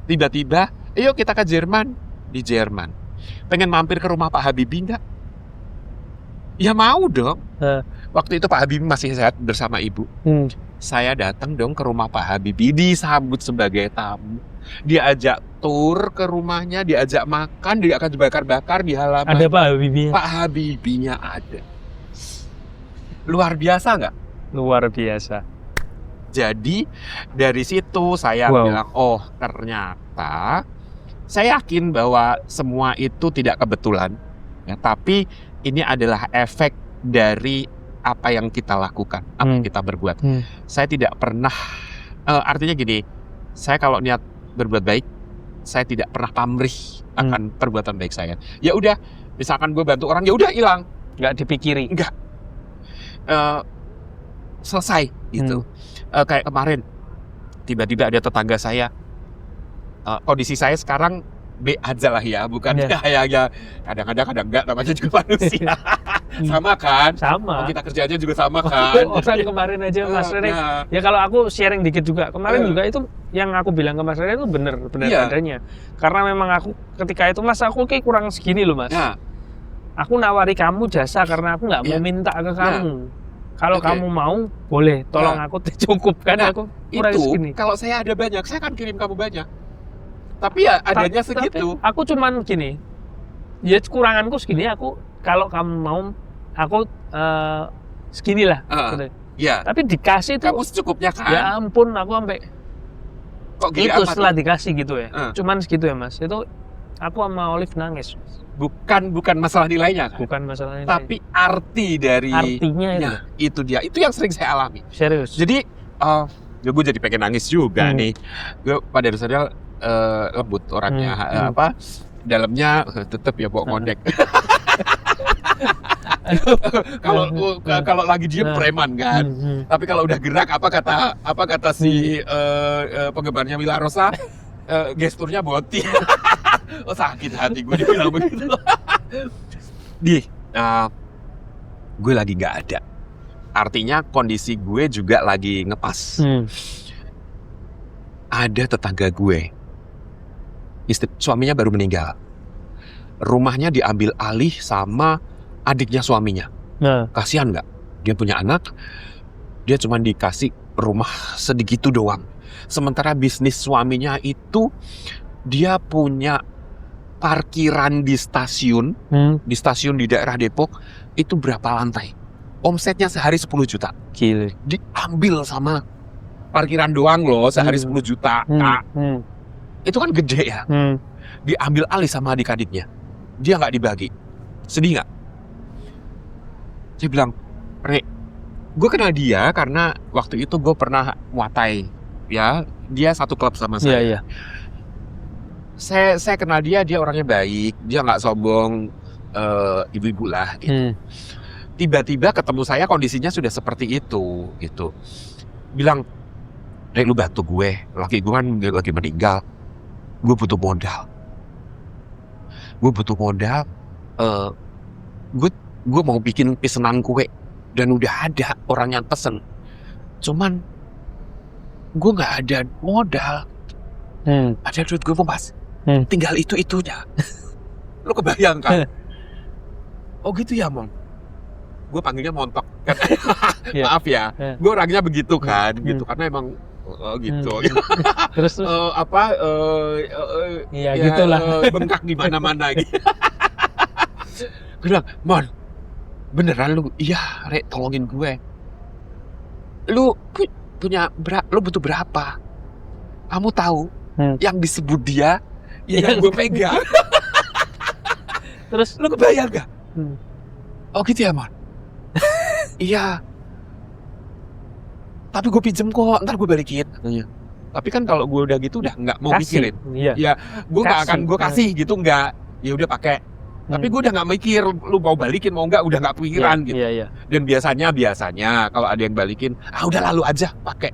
Tiba-tiba, ayo kita ke Jerman. Di Jerman, pengen mampir ke rumah Pak Habibie nggak? Ya mau dong. Waktu itu Pak Habibie masih sehat bersama ibu. Saya datang dong ke rumah Pak Habibie, disambut sebagai tamu. Diajak tur ke rumahnya, diajak makan, dia akan dibakar-bakar di halaman. Ada Pak Habibie. Pak Habibie-nya ada. Luar biasa nggak? Luar biasa. Jadi dari situ saya Wow. bilang, oh ternyata saya yakin bahwa semua itu tidak kebetulan, ya, tapi ini adalah efek dari apa yang kita lakukan, apa yang kita berbuat. Saya tidak pernah, artinya gini, saya kalau niat berbuat baik, saya tidak pernah pamrih akan perbuatan baik saya. Ya udah, misalkan gue bantu orang, ya udah hilang, Nggak dipikiri. selesai gitu. Kayak kemarin, tiba-tiba ada tetangga saya, kondisi saya sekarang B aja lah ya, bukan ya kadang-kadang kadang enggak, namanya juga manusia. Sama kan? Sama. Kita kerjanya juga sama kan? Orang kemarin aja Mas Rere. Nah, Ya kalau aku sharing dikit juga. Kemarin juga itu yang aku bilang ke Mas Rere itu bener Iya. adanya. Karena memang aku ketika itu Mas aku kayak kurang segini loh Mas. nah, Aku nawari kamu jasa karena aku nggak mau Iya. minta ke kamu. Kalau Oke. kamu mau, boleh. Tolong aku cukupkan. Nah, Aku kurang itu segini. kalau saya ada banyak, saya akan kirim kamu banyak. Tapi ya adanya segitu. Aku cuman gini. Ya kekuranganku segini. Aku kalau kamu mau, aku segini lah. Gitu. Ya, Tapi dikasih tuh. kamu secukupnya kan? Ya ampun, aku sampai Kok gini itu amat? setelah dikasih gitu ya. Cuman segitu ya Mas. Itu aku sama Olive nangis. Mas. Bukan masalah nilainya kan? Bukan masalahnya. Tapi arti dari artinya itu. Nah, itu dia. Itu yang sering saya alami. Serius. Jadi, ya gue jadi pengen nangis juga nih. Gue pada dasarnya lembut orangnya, dalamnya tetap ya bawa ngondek. Kalau lagi diem preman kan. Tapi kalau udah gerak, apa kata si penggemarnya Mila Rosa, gesturnya boti. Oh sakit hati gue dibilang begitu. gue lagi nggak ada. Artinya kondisi gue juga lagi ngepas. Ada tetangga gue, suaminya baru meninggal. Rumahnya diambil alih sama adiknya suaminya. Nah, Kasihan nggak? Dia punya anak, dia cuma dikasih rumah segitu doang. Sementara bisnis suaminya itu, dia punya parkiran di stasiun di daerah Depok, itu berapa lantai. Omsetnya sehari 10 juta. gila. Diambil sama parkiran doang loh, sehari 10 juta. Kak. Itu kan gede ya. Diambil alih sama adik-adiknya. Dia nggak dibagi. Sedih nggak? Saya bilang, Re, gue kenal dia karena waktu itu gue pernah muatai. Ya, dia satu klub sama saya. Iya. Saya kenal dia orangnya baik. Dia nggak sombong, ibu-ibu lah gitu. Tiba-tiba ketemu saya kondisinya sudah seperti itu gitu. Bilang, Re, lu bantu gue. Laki gue kan lagi meninggal. Gue butuh modal. Gue mau bikin pesanan kue dan udah ada orang yang pesen. Cuman gue nggak ada modal. Ada duit gue pas. Tinggal itu-itunya. Lo kebayang kan? Oh gitu ya, Mong. Gue panggilnya montok. Maaf ya. Gue orangnya begitu kan, gitu karena emang gitu. Terus Ya, gitulah. Bengkak di mana-mana gitu. Gue bilang, Mon, beneran lu? Iya, Re, tolongin gue. Lu lu butuh berapa? Kamu tahu yang disebut dia, yang gue pegang. Terus Lu kebayang gak? Oh gitu ya, Mon? Iya. Tapi gue pinjem kok, ntar gue balikin. Tapi kan kalau gue udah gitu udah nggak mau kasih. mikirin. Iya. Ya, gue nggak akan Kasih. gue kasih gitu, nggak. Ya udah pakai. Tapi gue udah nggak mikir, lu mau balikin mau nggak, udah nggak pikiran gitu. Iya. Dan biasanya kalau ada yang balikin, udah lalu aja pakai.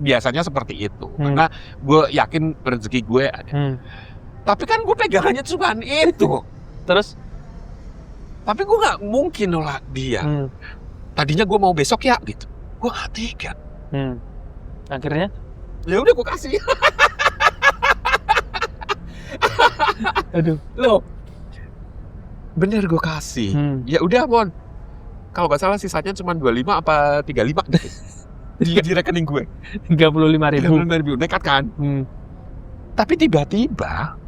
Biasanya seperti itu. Karena gue yakin rezeki gue ada. Tapi kan gue pegangannya cuma itu. Terus Tapi gue nggak mungkin nolak dia. Tadinya gue mau besok ya gitu. Gue nggak tega. akhirnya Ya udah gue kasih. aduh. Loh, bener gue kasih. Ya udah, Mon. Kalau nggak salah sisanya cuma 25 apa 35 gitu. di rekening gue. 35.000. 35.000, nekat kan? Tapi tiba-tiba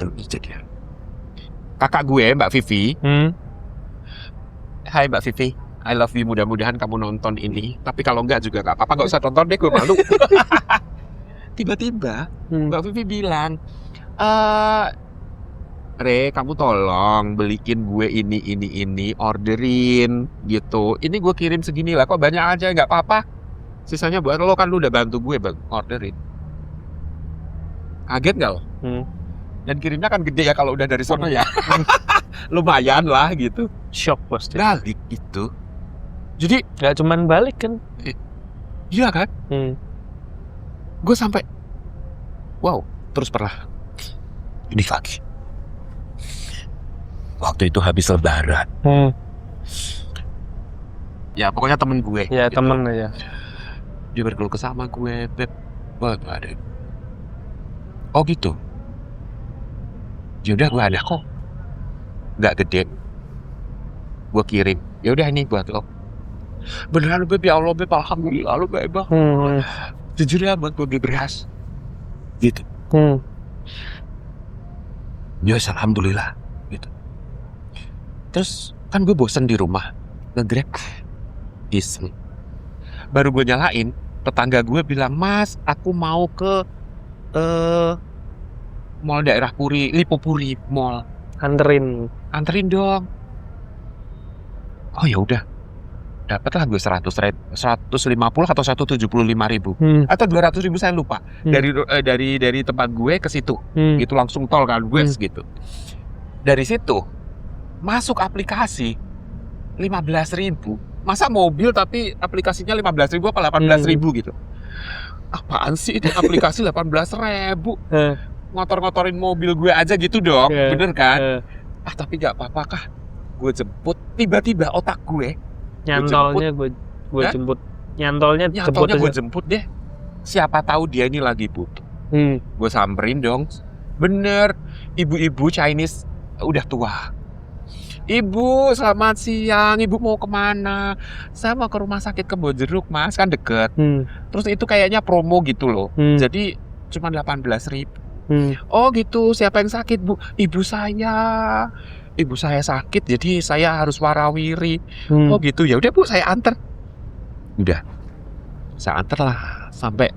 terus jadi kakak gue, Mbak Vivi. Hai Mbak Vivi, I love you. Mudah-mudahan kamu nonton ini. Tapi kalau enggak juga nggak apa-apa, nggak usah tonton deh, gue malu. Tiba-tiba Mbak Vivi bilang, Re, kamu tolong beliin gue ini, orderin gitu. Ini gue kirim segini lah, kok banyak aja, nggak apa-apa. Sisanya buat lo, kan lu udah bantu gue orderin. Kaget nggak lo? Dan kirimnya kan gede ya kalau udah dari sana ya. Lumayan lah gitu. Shock pasti. Balik itu. Jadi Gak cuman balik kan? iya kan? Gue sampai wow, terus pernah ini lagi. Waktu itu habis lebaran. Ya pokoknya temen gue. Ya gitu. temen aja. Dia berkeluh kesah sama gue, Beb. Wah, gak ada. Oh gitu. Yaudah gue ada kok. Gak gede. Gue kirim. Yaudah ini buat lo. Beneran Beb, ya Allah Beb, alhamdulillah lo baik banget. Jujur ya buat gue beli beras. Gitu. Yes, alhamdulillah. Gitu. Terus kan gue bosen di rumah. Nge-grab. Iseng. Baru gue nyalain, tetangga gue bilang, Mas, aku mau ke mall daerah Lipo Puri Mall. Anterin dong. Oh ya udah. Dapatlah gue 150 atau 175.000 atau 200.000 saya lupa. Dari tempat gue ke situ. Gitu langsung tol kan gue gitu. Dari situ masuk aplikasi 15.000. Masa mobil tapi aplikasinya 15.000 apa 18.000 gitu. Apaan sih itu aplikasi 18.000? Ngotor-ngotorin mobil gue aja gitu dong. Bener kan? Tapi gak apa-apa kah? gue jemput, tiba-tiba otak gue Nyantolnya gue Hah? jemput. Nyantolnya nyantolnya gue aja. jemput deh. Siapa tahu dia ini lagi butuh. Hmm. Gue samperin dong. Bener, ibu-ibu Chinese udah tua. Ibu, selamat siang. Ibu mau kemana? Saya mau ke rumah sakit Kebonjeruk, Mas. Kan deket. Hmm. Terus itu kayaknya promo gitu loh. Hmm. Jadi cuma 18.000. Hmm. Oh gitu, siapa yang sakit, Bu? Ibu saya sakit, jadi saya harus warawiri. Hmm. Oh gitu, ya udah Bu, saya anter. Udah, saya anter lah sampai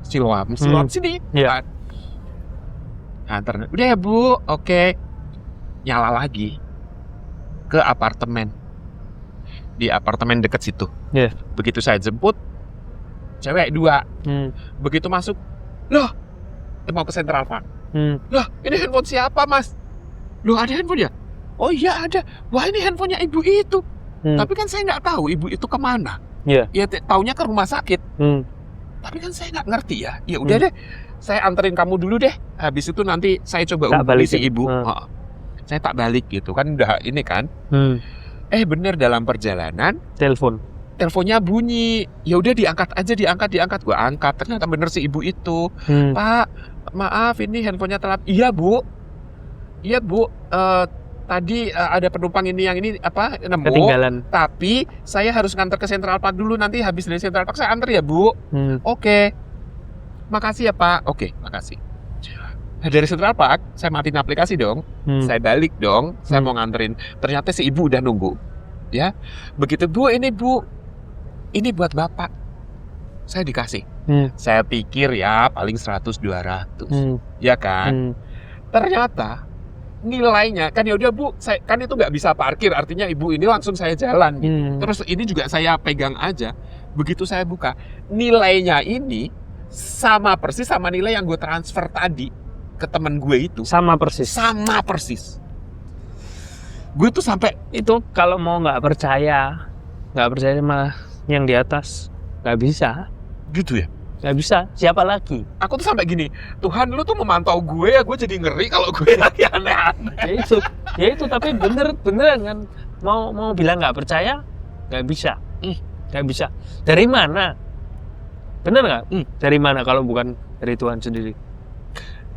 Siloam sini. Iya. Anter, udah ya Bu, oke. Nyala lagi ke apartemen. Di apartemen deket situ. Iya. Begitu saya jemput, cewek 2. Hmm. Begitu masuk, loh, mau ke Central Park. Hmm. Lah, ini handphone siapa, Mas? Loh, ada handphone ya? Oh iya ada. Wah, ini handphonenya ibu itu. Hmm. Tapi kan saya nggak tahu ibu itu kemana. Iya. Ya taunya ke rumah sakit. Hmm. Tapi kan saya nggak ngerti ya. Ya udah deh, saya anterin kamu dulu deh. Habis itu nanti saya coba Tak hubungi si balikin. ibu. Hmm. Saya tak balik gitu kan udah ini kan. Hmm. Bener dalam perjalanan Telepon. teleponnya bunyi. Ya udah diangkat aja, diangkat. Gua angkat. Ternyata bener si ibu itu. Hmm. Pak, maaf ini handphonenya telat. Iya Bu. Tadi ada penumpang ini yang ini apa nemu. Ketinggalan. Tapi saya harus nganter ke Central Park dulu. Nanti habis dari Central Park saya anter ya Bu. Hmm. Oke. Makasih ya Pak. Oke, makasih. Nah, dari Central Park saya matiin aplikasi dong. Hmm. Saya balik dong. Saya Hmm. mau nganterin. Ternyata si ibu udah nunggu. Ya. Begitu Bu, ini buat Bapak. Saya dikasih. Hmm. Saya pikir ya paling 100-200. Hmm. Ya kan? Hmm. Ternyata nilainya kan ya udah Bu, saya kan itu nggak bisa parkir, artinya ibu ini langsung saya jalan gitu. Hmm. Terus ini juga saya pegang aja. Begitu saya buka, nilainya ini sama persis sama nilai yang gue transfer tadi ke temen gue itu. Sama persis. Sama persis. Gue tuh sampai Itu kalau mau nggak percaya sama yang di atas, nggak bisa. gitu ya. Nggak bisa. Siapa lagi? Aku tuh sampai gini, Tuhan lu tuh memantau gue ya, gue jadi ngeri kalau gue lagi aneh-aneh. Ya itu. Tapi beneran kan. Mau bilang nggak percaya, nggak bisa. Nggak bisa. Dari mana? Bener nggak? Dari mana kalau bukan dari Tuhan sendiri?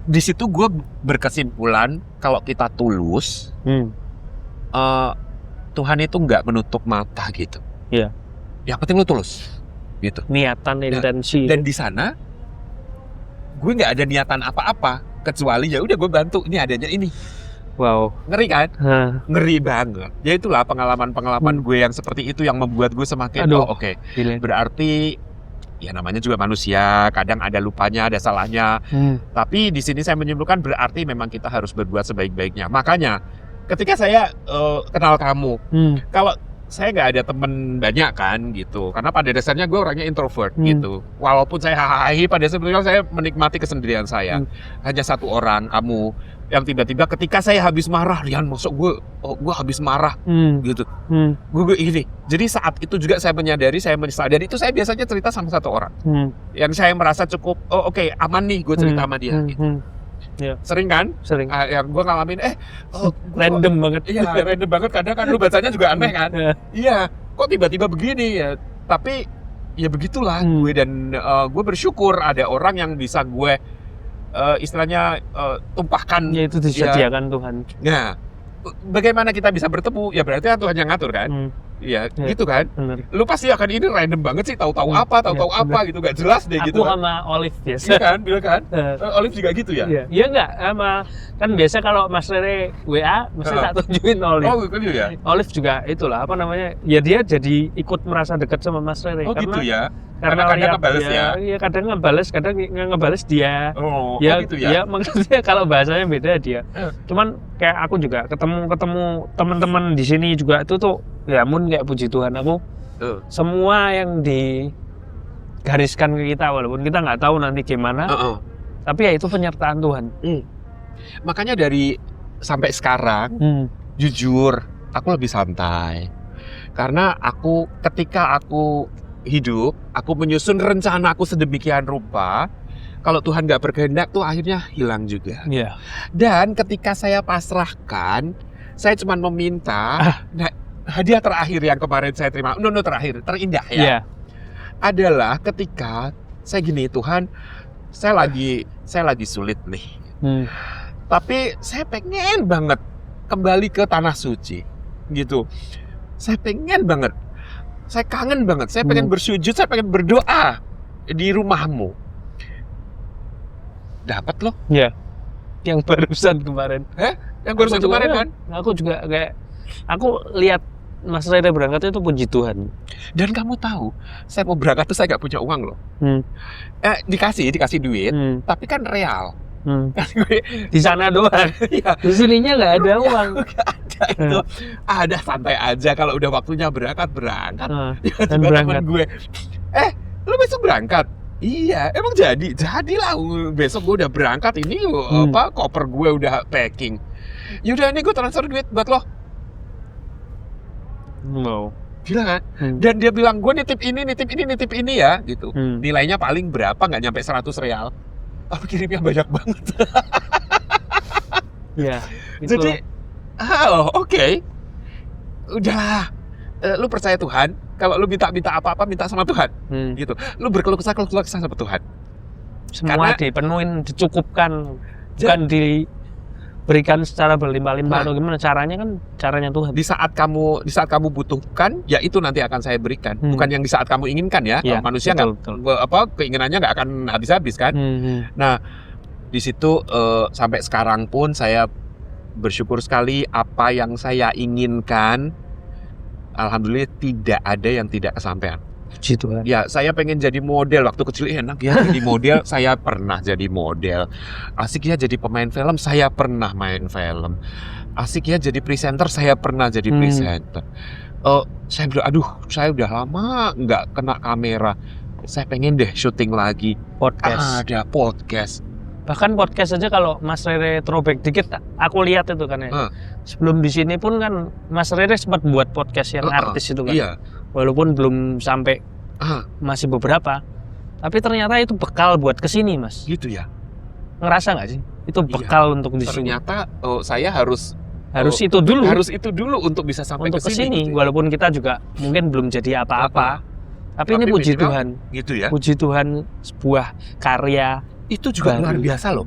Di situ gue berkesimpulan kalau kita tulus, Tuhan itu nggak menutup mata gitu. Iya. Yang penting lu tulus, gitu. Niatan, intensi. Dan di sana, gue nggak ada niatan apa-apa kecuali ya udah gue bantu. Ini adanya ini, Wow. ngeri kan? Hah. Ngeri banget. Ya itulah pengalaman-pengalaman gue yang seperti itu yang membuat gue semakin Aduh. oke. Gila. Berarti ya namanya juga manusia, kadang ada lupanya, ada salahnya. Tapi di sini saya menyimpulkan berarti memang kita harus berbuat sebaik-baiknya. Makanya ketika saya kenal kamu, kalau saya nggak ada temen banyak kan gitu, karena pada dasarnya gue orangnya introvert gitu. Walaupun saya hahaha, pada dasarnya saya menikmati kesendirian saya. Hanya satu orang, kamu, yang tiba-tiba ketika saya habis marah, Rian, masuk gue habis marah gitu. Gue ini. Jadi saat itu juga saya menyadari, saya menyesal. Dan itu saya biasanya cerita sama satu orang yang saya merasa cukup, oke, aman nih gue cerita sama dia. Gitu. Ya. Sering kan? Sering. Yang gue ngalamin, Random banget. Iya, random banget. Kadang kan lu bacanya juga aneh kan? Iya, kok tiba-tiba begini ya? Tapi ya begitulah gue, dan gue bersyukur ada orang yang bisa gue istilahnya tumpahkan. Ya itu disediakan Tuhan. Nah, bagaimana kita bisa bertemu? Ya berarti kan Tuhan yang ngatur kan? Iya, Ya, gitu kan? bener. Lu pasti akan ini random banget sih, tahu-tahu apa gitu, gak jelas deh Aku gitu kan? sama Olive biasa. Iya kan, bilang kan? Olive juga gitu ya? Iya enggak, sama kan biasa kalau Mas Rere WA mesti tak tunjukin Olive. Oh gitu ya? Olive juga itulah apa namanya? Ya dia jadi ikut merasa dekat sama Mas Rere Oh gitu ya? Karena kadang lihat ngebales dia, ya? Iya kadang ngebales, kadang nggak ngebales dia. Oh gitu ya? Ya maksudnya kalau bahasanya beda dia. Cuman kayak aku juga ketemu teman-teman di sini juga itu tuh ya ampun, kayak puji Tuhan aku semua yang digariskan ke kita, walaupun kita nggak tahu nanti gimana, tapi ya itu penyertaan Tuhan. Makanya dari sampai sekarang jujur aku lebih santai, karena ketika aku hidup, aku menyusun rencana aku sedemikian rupa, kalau Tuhan nggak berkehendak tuh akhirnya hilang juga. Iya. Dan ketika saya pasrahkan, Saya cuma meminta. Nah, hadiah terakhir yang kemarin saya terima, terindah ya, Iya. adalah ketika saya gini, Tuhan, saya lagi sulit nih, tapi saya pengen banget kembali ke tanah suci, gitu. Saya pengen banget, saya kangen banget, saya pengen bersujud, saya pengen berdoa di rumahmu. Dapat loh. Iya. Yang barusan kemarin. Yang barusan kemarin kan? Aku juga kayak, aku lihat Mas Rere berangkat itu puji Tuhan. Dan kamu tahu, saya mau berangkat tuh saya nggak punya uang loh. Dikasih duit, tapi kan real. Di sana doang. Iya. Di sininya nggak ada uang. Nggak ada itu. Ada santai aja kalau udah waktunya berangkat. Dan Tiba-tiba berangkat. temen gue, lu besok berangkat? Iya, emang jadilah besok gue udah berangkat ini koper gue udah packing. Yaudah ini gue transfer duit buat lo. Mau. Gila kan? Dan dia bilang gue nitip ini ya gitu. Nilainya paling berapa? Nggak nyampe 100 real. Tapi kirimnya banyak banget. Iya. Jadi, oke. Udahlah. Lu percaya Tuhan. Kalau lu minta apa-apa, minta sama Tuhan. Gitu. Lu berkeluh kesah sama Tuhan. Semua Karena- dipenuhin, dicukupkan, bukan diberikan secara berlimpah-limpah atau gimana caranya, kan caranya Tuhan. Di saat kamu butuhkan, ya itu nanti akan saya berikan. Bukan yang di saat kamu inginkan ya. Iya, Kalau manusia betul. keinginannya nggak akan habis-habis kan. Nah, di situ sampai sekarang pun saya bersyukur sekali apa yang saya inginkan, alhamdulillah tidak ada yang tidak kesampaian. Puji Tuhan. Ya, saya pengen jadi model waktu kecil, enak ya jadi model. Saya pernah jadi model. Asik ya jadi pemain film, saya pernah main film. Asik ya jadi presenter, saya pernah jadi presenter. Saya bilang, aduh, saya udah lama nggak kena kamera. Saya pengen deh syuting lagi. Podcast. Ada podcast. Bahkan podcast aja kalau Mas Rere throwback dikit, aku lihat itu kan ya. Sebelum di sini pun kan Mas Rere sempat buat podcast yang artis itu kan. Iya. Walaupun belum sampai masih beberapa. Tapi ternyata itu bekal buat kesini, Mas. Gitu ya. Ngerasa nggak sih? Itu bekal untuk di sini. Ternyata saya harus Itu dulu. Harus itu dulu untuk bisa sampai untuk ke sini. kesini. Walaupun kita juga mungkin belum jadi apa-apa. Tapi ini puji minimal Tuhan. Gitu ya. Puji Tuhan, sebuah karya. Itu juga luar biasa loh.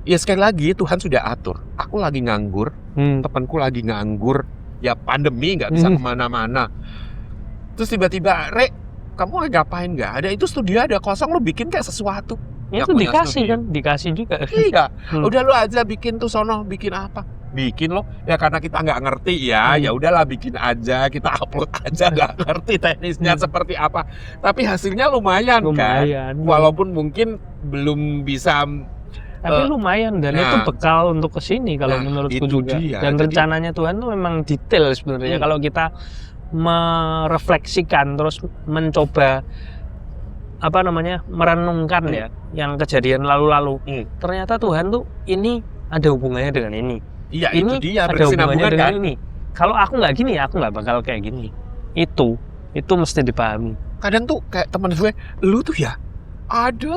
Ya sekali lagi Tuhan sudah atur. Aku lagi nganggur, temanku lagi nganggur. Ya pandemi nggak bisa kemana-mana. Terus tiba-tiba, Rek, kamu lagi ngapain? Nggak ada, itu studio ada kosong, lu bikin kayak sesuatu. Itu punya dikasih studio. kan, dikasih juga. Iya, udah lu aja bikin tuh sono, bikin apa? Bikin loh. Ya karena kita nggak ngerti ya, ya udahlah bikin aja, kita upload aja, nggak ngerti teknisnya seperti apa. Tapi hasilnya lumayan kan. Walaupun mungkin belum bisa. Tapi lumayan, dan itu bekal untuk kesini kalau menurutku juga. Dia. Dan rencananya Tuhan tuh memang detail sebenarnya. Kalau kita merefleksikan terus mencoba merenungkan ya yang kejadian lalu-lalu. Ternyata Tuhan tuh ini ada hubungannya dengan ini. Iya, ini itu dia ada hubungannya dengan kan? ini. Kalau aku nggak gini, aku nggak bakal kayak gini. Itu mesti dipahami. Kadang tuh kayak teman gue, lu tuh ya ada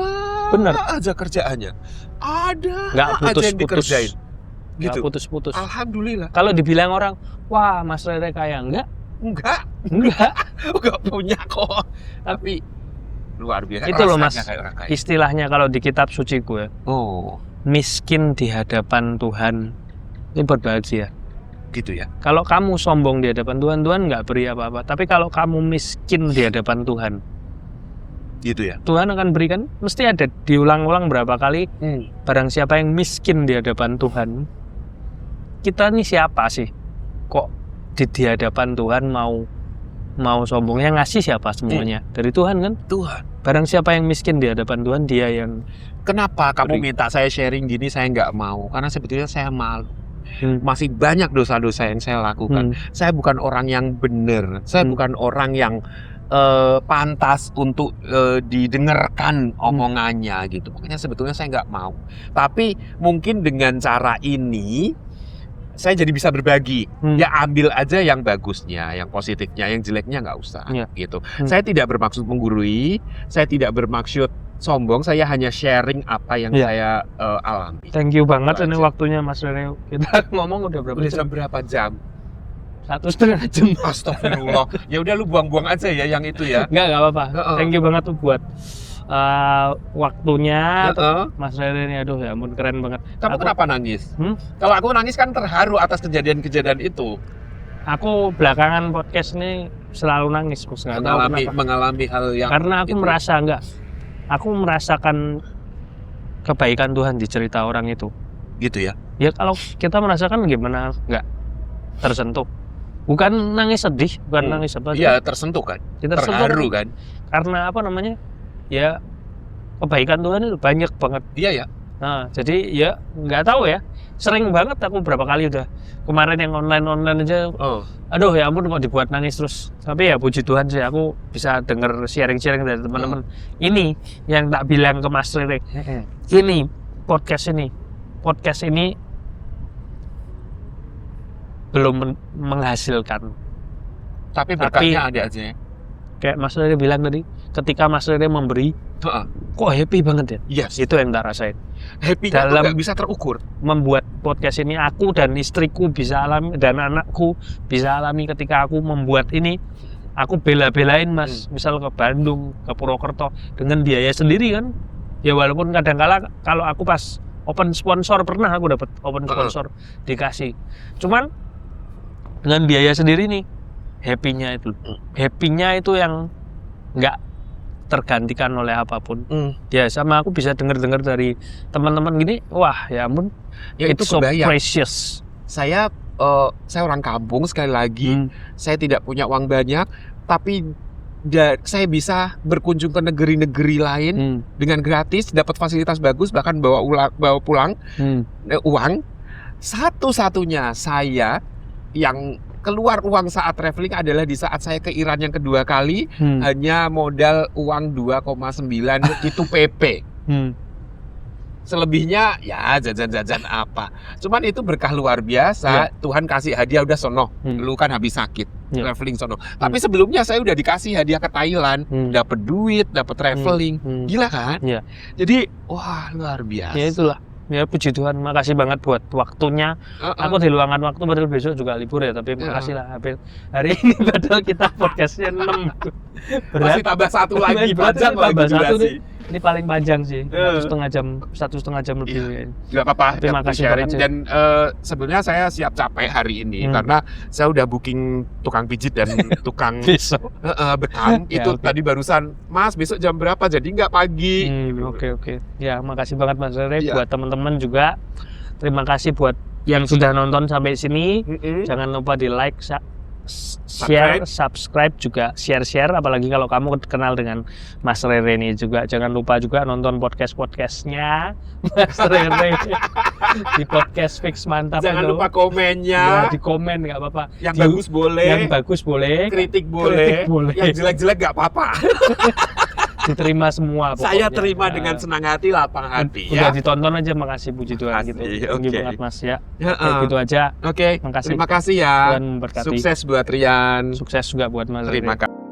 Bener. aja kerjaannya, ada Nggak aja yang dikerjain. Nggak Gitu. putus-putus. Alhamdulillah. Kalau dibilang orang, wah Mas Rere kaya, enggak Enggak punya kok. Tapi luar biasa. Itu loh Mas, kayak orang kaya. istilahnya kalau di kitab suci gue, miskin di hadapan Tuhan itu berbahagia. Gitu ya. Kalau kamu sombong di hadapan Tuhan, Tuhan nggak beri apa-apa. Tapi kalau kamu miskin di hadapan Tuhan, Gitu ya. Tuhan akan berikan. Mesti ada diulang-ulang berapa kali. Barang siapa yang miskin di hadapan Tuhan, kita ini siapa sih? Kok di hadapan Tuhan mau sombongnya, ngasih siapa semuanya? Dari Tuhan kan? Tuhan. Barang siapa yang miskin di hadapan Tuhan, dia yang Kenapa kamu Beri. minta saya sharing gini, saya nggak mau? Karena sebetulnya saya malu. Masih banyak dosa-dosa yang saya lakukan. Saya bukan orang yang benar. Saya bukan orang yang pantas untuk didengarkan omongannya gitu. Makanya sebetulnya saya nggak mau. Tapi mungkin dengan cara ini saya jadi bisa berbagi. Ya ambil aja yang bagusnya, yang positifnya, yang jeleknya nggak usah. Ya. Gitu. Saya tidak bermaksud menggurui. Saya tidak bermaksud sombong, saya hanya sharing apa yang Iya. saya alami. Thank you banget Itu ini aja. waktunya Mas Rere. Kita ngomong udah berapa Udah jam? jam berapa jam? 1,5 jam. Astagfirullah. Ya udah lu buang-buang aja ya yang itu ya. Enggak apa-apa. Heeh. Thank you banget tuh buat waktunya. Heeh. Mas Rere ini aduh ya ampun keren banget. Kamu Aku- kenapa nangis? Hmm? Kalau aku nangis kan terharu atas kejadian-kejadian itu. Aku belakangan podcast ini selalu nangis, Mas. Nggak tahu kenapa. Mengalami hal yang Karena aku itu. merasa aku merasakan kebaikan Tuhan di cerita orang itu. gitu ya. Ya kalau kita merasakan gimana nggak tersentuh. Bukan nangis sedih, bukan nangis apa. Iya, tersentuh kan. kita tersentuh Terharu kan. karena apa namanya? Ya kebaikan Tuhan itu banyak banget. Iya ya. Nah, jadi ya nggak tahu ya. Sering banget aku berapa kali udah. Kemarin yang online aja, Oh. aduh ya ampun kok dibuat nangis terus. Tapi ya puji Tuhan sih aku bisa denger sharing-sharing dari teman-teman. Ini yang tak bilang ke Mas Rere. Ini podcast ini belum menghasilkan. Tapi berkahnya ada aja ya. Kayak Mas Rere bilang tadi, ketika Mas Rere memberi, Heeh. kok happy banget ya. Yes. Itu yang tak rasain. Happy-nya tuh Dalam- nggak bisa terukur. Membuat podcast ini aku dan istriku bisa alami dan anakku bisa alami ketika aku membuat ini. Aku bela-belain Mas, misal ke Bandung, ke Purwokerto dengan biaya sendiri kan. Ya walaupun kadang-kala kalau aku pas open sponsor pernah aku dapat open sponsor dikasih. Cuman dengan biaya sendiri nih, happy-nya itu yang nggak tergantikan oleh apapun. Ya sama aku bisa dengar dari teman-teman gini, wah ya ampun, Ya itu it's so kebayang. precious. Saya orang kampung sekali lagi. Saya tidak punya uang banyak, tapi saya bisa berkunjung ke negeri-negeri lain dengan gratis, dapat fasilitas bagus, bahkan bawa pulang uang. Satu-satunya saya yang keluar uang saat traveling adalah di saat saya ke Iran yang kedua kali, hanya modal uang 2,9 itu PP. Selebihnya ya jajan-jajan apa. Cuman itu berkah luar biasa. Tuhan kasih hadiah udah sono. Lu kan habis sakit traveling sono. Tapi sebelumnya saya udah dikasih hadiah ke Thailand, dapat duit, dapat traveling. Gila kan? Iya. Jadi wah luar biasa. Ya itulah. Ya puji Tuhan, makasih banget buat waktunya. Aku diluangkan waktu padahal besok juga libur ya, tapi makasih lah hari ini padahal kita podcastnya 6. Masih tambah satu lagi, Berarti panjang lagi tambah satu durasi. nih. Ini paling panjang sih, 1,5 jam lebih. Iya. Gak apa-apa, Tapi makasih banget sih. dan sebenarnya saya siap capek hari ini karena saya udah booking tukang pijit dan tukang Besok. bekam. Ya, Itu oke. tadi barusan, Mas besok jam berapa? Jadi nggak pagi. Oke. Ya, makasih banget Mas Rere. Iya. Buat teman-teman juga. Terima kasih buat yang sudah nonton sampai sini. Jangan lupa di like, share, subscribe juga, share. Apalagi kalau kamu kenal dengan Mas Rere ini juga. Jangan lupa juga nonton podcastnya Mas Rere di podcast Fix Mantap. Jangan itu. lupa Ya, komennya. di komen nggak apa-apa. Yang Di- bagus boleh. Yang bagus boleh. Kritik boleh. boleh. Yang jelek-jelek nggak apa-apa. Diterima semua. Saya pokoknya. terima Nah, dengan senang hati, lapang hati udah ya. ditonton aja, makasih puji Tuhan Makasih, gitu. Thank you oke. banget Mas ya. Ya, Kayak gitu aja. Oke, Makasih. terima kasih ya. Tuhan memberkati. Sukses buat Rian. Sukses juga buat Mas Rere. Terima kasih.